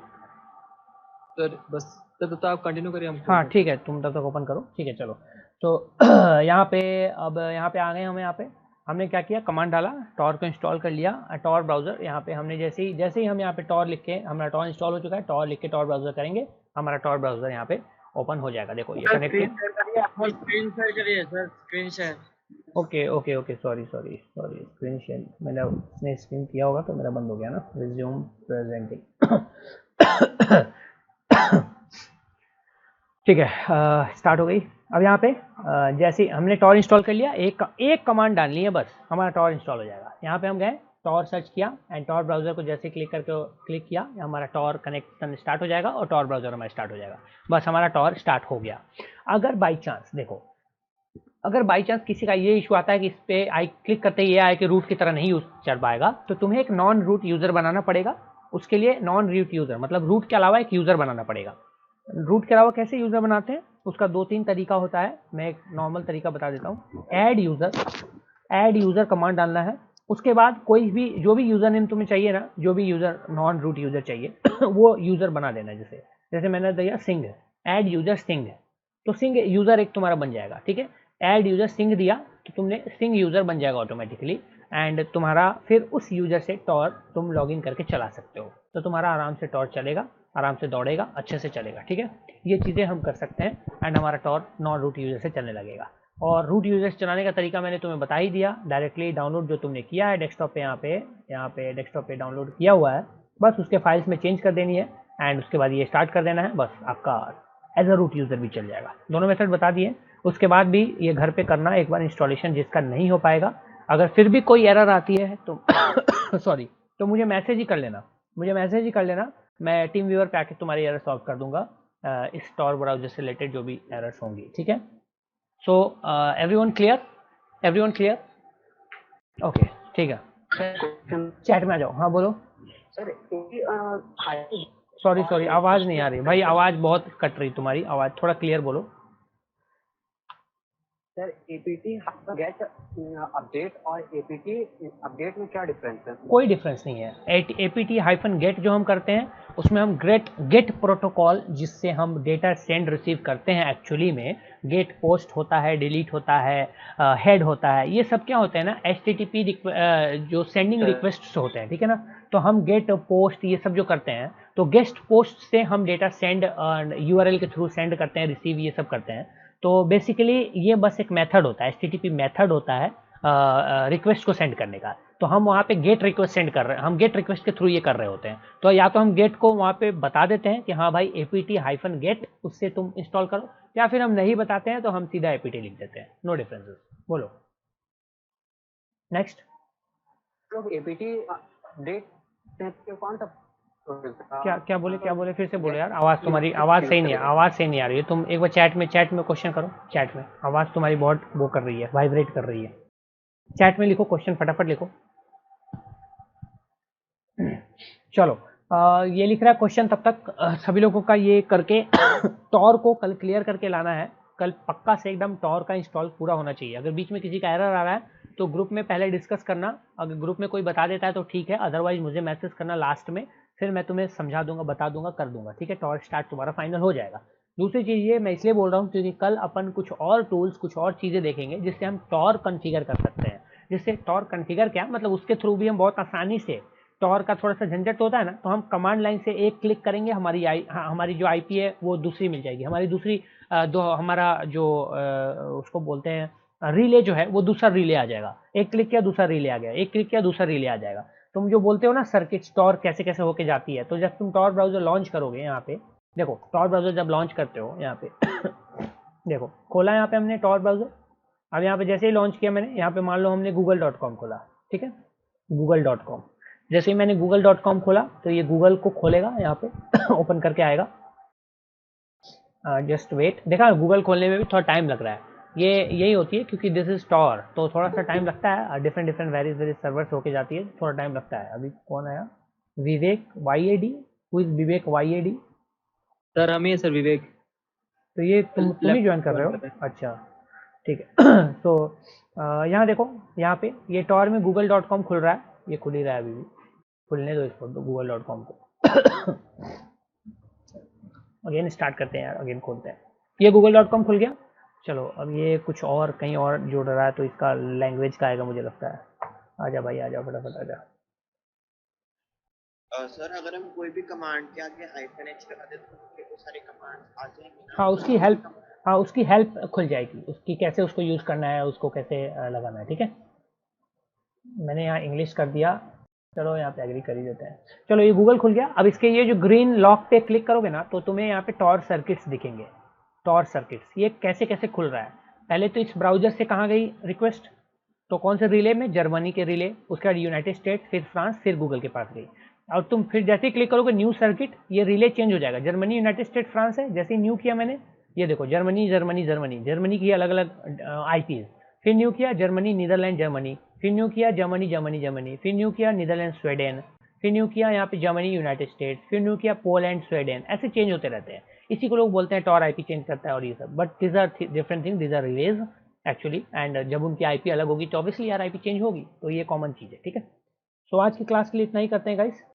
सर बस सर, तो आप कंटिन्यू करिए हम। हाँ ठीक है तुम तब तक ओपन करो, ठीक है चलो। तो यहाँ पे अब यहाँ पे आ गए हम, यहाँ पे हमने क्या किया, कमांड डाला, टॉर को इंस्टॉल कर लिया, टॉर ब्राउज़र। यहाँ पे हमने जैसे ही हम यहाँ पे टॉर लिख के, हमारा टॉर इंस्टॉल हो चुका है, टॉर लिख के टॉर ब्राउज़र करेंगे, हमारा टॉर ब्राउज़र यहाँ पे ओपन हो जाएगा। देखो ये कनेक्टिंग, स्क्रीन शेयर करिए sir, screen share. Okay okay okay, sorry screen share मैंने उसने स्क्रीन किया होगा तो मेरा बंद हो गया ना, रिज्यूम प्रेजेंटिंग। ठीक है स्टार्ट हो गई। अब यहाँ पे जैसे हमने टॉर इंस्टॉल कर लिया, एक कमांड डालनी है बस, हमारा टॉर इंस्टॉल हो जाएगा। यहाँ पे हम गए, टॉर सर्च किया एंड टॉर ब्राउज़र को जैसे क्लिक किया, हमारा टॉर कनेक्शन स्टार्ट हो जाएगा और टॉर ब्राउज़र हमारा स्टार्ट हो जाएगा। बस हमारा टॉर स्टार्ट हो गया। अगर बाई चांस देखो, अगर बाई चांस किसी का ये इशू आता है कि इस पर आई क्लिक करते ही ये आए कि रूट की तरह नहीं यूज चल पाएगा, तो तुम्हें एक नॉन रूट यूज़र बनाना पड़ेगा। उसके लिए नॉन रूट यूज़र मतलब रूट के अलावा एक यूज़र बनाना पड़ेगा। रूट के अलावा कैसे यूज़र बनाते हैं, उसका 2-3 तरीका होता है, मैं एक नॉर्मल तरीका बता देता हूँ। ऐड यूज़र कमांड डालना है। उसके बाद कोई भी जो भी यूज़र नेम तुम्हें चाहिए ना, जो भी यूज़र नॉन रूट यूज़र चाहिए वो यूज़र बना देना। जैसे मैंने दिया सिंह, ऐड यूज़र सिंह, तो सिंह यूज़र एक तुम्हारा बन जाएगा, ठीक है। ऐड यूज़र सिंह दिया तो तुमने सिंह यूज़र बन जाएगा ऑटोमेटिकली, एंड तुम्हारा फिर उस यूज़र से टॉर तुम लॉगिन करके चला सकते हो, तो तुम्हारा आराम से टॉर चलेगा, आराम से दौड़ेगा, अच्छे से चलेगा, ठीक है। ये चीज़ें हम कर सकते हैं एंड हमारा टॉर नॉन रूट यूज़र से चलने लगेगा। और रूट यूज़र से चलाने का तरीका मैंने तुम्हें बता ही दिया। डायरेक्टली डाउनलोड जो तुमने किया है डेस्कटॉप पे, यहाँ पे डेस्कटॉप पे डाउनलोड किया हुआ है, बस उसके फाइल्स में चेंज कर देनी है एंड उसके बाद ये स्टार्ट कर देना है, बस आपका एज अ रूट यूज़र भी चल जाएगा। दोनों मेथड बता दिए। उसके बाद भी ये घर पे करना एक बार इंस्टॉलेशन, जिसका नहीं हो पाएगा, अगर फिर भी कोई एरर आती है तो सॉरी, तो मुझे मैसेज ही कर लेना, मैं टीम व्यूअर पे आके तुम्हारी एरर सॉल्व कर दूंगा, इस टॉर ब्राउज़र से रिलेटेड जो भी एरर्स होंगी, ठीक है। सो एवरीवन क्लियर, ओके ठीक है। चैट में आ जाओ, हाँ बोलो। सॉरी आवाज़ नहीं आ रही भाई, आवाज़ बहुत कट रही तुम्हारी आवाज़, थोड़ा क्लियर बोलो। सर एपीटी गेट अपडेट और एपीटी अपडेट में क्या डिफरेंस है? कोई डिफरेंस नहीं है। एपीटी -गेट जो हम करते हैं उसमें हम गेट प्रोटोकॉल, जिससे हम डेटा सेंड रिसीव करते हैं, एक्चुअली में गेट पोस्ट होता है, डिलीट होता है, हेड होता है, ये सब क्या होते हैं ना, HTTP जो सेंडिंग रिक्वेस्ट होते हैं, ठीक है ना। तो हम गेट पोस्ट ये सब जो करते हैं, तो गेस्ट पोस्ट से हम डेटा सेंड URL के थ्रू सेंड करते हैं, रिसीव ये सब करते हैं। तो बेसिकली ये बस एक मेथड होता है, HTTP मेथड होता है रिक्वेस्ट को सेंड करने का। तो हम वहाँ पे गेट रिक्वेस्ट सेंड कर रहे हैं, हम गेट रिक्वेस्ट के थ्रू ये कर रहे होते हैं। तो या तो हम गेट को वहाँ पे बता देते हैं कि हाँ भाई APT-गेट, उससे तुम इंस्टॉल करो, या फिर हम नहीं बताते हैं तो हम सीधा APT लिख देते हैं। No differences. बोलो नेक्स्ट। APT अपडेट कौन सा क्या बोले फिर से बोलो यार, आवाज़ तुम्हारी आवाज़ सही नहीं आ रही है। तुम एक बार चैट में क्वेश्चन करो, चैट में आवाज़ तुम्हारी बहुत वो कर रही है, वाइब्रेट कर रही है। चैट में लिखो क्वेश्चन, फटाफट लिखो। चलो ये लिख रहा है क्वेश्चन, तब तक सभी लोगों का ये करके टॉर को कल क्लियर करके लाना है। कल पक्का से एकदम टॉर का इंस्टॉल पूरा होना चाहिए। अगर बीच में किसी का एरर आ रहा है तो ग्रुप में पहले डिस्कस करना, अगर ग्रुप में कोई बता देता है तो ठीक है, अदरवाइज मुझे मैसेज करना लास्ट में, फिर मैं तुम्हें समझा दूंगा, बता दूंगा, कर दूंगा, ठीक है। टॉर स्टार्ट तुम्हारा फाइनल हो जाएगा। दूसरी चीज़ ये मैं इसलिए बोल रहा हूँ क्योंकि कल अपन कुछ और टूल्स, कुछ और चीज़ें देखेंगे जिससे हम टॉर कन्फिगर कर सकते हैं। जिससे टॉर कन्फिगर क्या मतलब, उसके थ्रू भी हम बहुत आसानी से, टॉर का थोड़ा सा झंझट होता है ना, तो हम कमांड लाइन से एक क्लिक करेंगे, हमारी जो आईपी है वो दूसरी मिल जाएगी, हमारी दूसरी हमारा जो उसको बोलते हैं रिले जो है वो दूसरा रिले आ जाएगा। एक क्लिक किया दूसरा रिले आ गया, एक क्लिक किया दूसरा रिले आ जाएगा। तुम जो बोलते हो ना सर्किट टॉर कैसे कैसे होके जाती है, तो जब तुम टॉर ब्राउजर लॉन्च करोगे, यहाँ पे देखो टॉर ब्राउजर जब लॉन्च करते हो, यहाँ पे देखो खोला यहाँ पे हमने टॉर ब्राउजर। अब यहाँ पे जैसे ही लॉन्च किया मैंने, यहाँ पे मान लो हमने google.com खोला, ठीक है, google.com। जैसे ही मैंने google.com खोला तो ये गूगल को खोलेगा, यहाँ पे ओपन करके आएगा। जस्ट वेट, देखा गूगल खोलने में भी थोड़ा टाइम लग रहा है, ये यही होती है क्योंकि दिस इज टॉर, तो थोड़ा सा टाइम लगता है। डिफरेंट वेरियस सर्वर्स होके जाती है, थोड़ा टाइम लगता है। अभी कौन आया, विवेक YAD, who is Vivek YAD? Sir हम ही है सर, विवेक। तो ये तुम ही ज्वाइन कर रहे हो, अच्छा ठीक है। तो यहाँ देखो, यहाँ पे ये टॉर में google.com खुल रहा है, ये खुल ही रहा है अभी भी, खुलने दो इसको, तो google.com को अगेन स्टार्ट करते हैं यार, अगेन खोलते हैं। ये google.com खुल गया। चलो अब ये कुछ और कहीं और जुड़ रहा है, तो इसका लैंग्वेज का आएगा मुझे लगता है। आजा भाई आजा, फटाफट आजा। सर अगर हम कोई भी कमांड के आगे -h लगा दे तो वो सारी कमांड आ जाएंगी? हाँ उसकी हेल्प खुल जाएगी, उसकी कैसे उसको यूज़ करना है, उसको कैसे लगाना है, ठीक है। मैंने यहाँ इंग्लिश कर दिया, चलो यहाँ पे एग्री कर ही देते हैं। चलो ये गूगल खुल गया। अब इसके ये जो ग्रीन लॉक पे क्लिक करोगे ना, तो तुम्हें यहाँ पे टॉर सर्किट्स दिखेंगे। टॉर सर्किट्स ये कैसे कैसे खुल रहा है। पहले तो इस ब्राउजर से कहाँ गई रिक्वेस्ट, तो कौन से रिले में, जर्मनी के रिले, उसके बाद यूनाइटेड स्टेट, फिर फ्रांस, फिर गूगल के पास गई। और तुम फिर जैसे ही क्लिक करोगे न्यू सर्किट, ये रिले चेंज हो जाएगा। जर्मनी, यूनाइटेड स्टेट, फ्रांस है, जैसे ही न्यू किया मैंने, ये देखो जर्मनी की अलग अलग आईपीज, फिर न्यू किया जर्मनी, नीदरलैंड, जर्मनी, फिर न्यू किया जर्मनी, फिर न्यू किया नीदरलैंड, स्वीडन, फिर न्यू किया यहाँ पे जर्मनी, यूनाइटेड स्टेट, फिर न्यू किया पोलैंड, स्वीडन, ऐसे चेंज होते रहते हैं। इसी को लोग बोलते हैं टॉर आईपी चेंज करता है और ये सब, but this are different thing, this are release actually. And जब उनकी आईपी अलग होगी तो ऑब्वियसली यार आईपी चेंज होगी, तो ये कॉमन चीज़ है, ठीक है। सो आज की क्लास के लिए इतना ही करते हैं गाइस।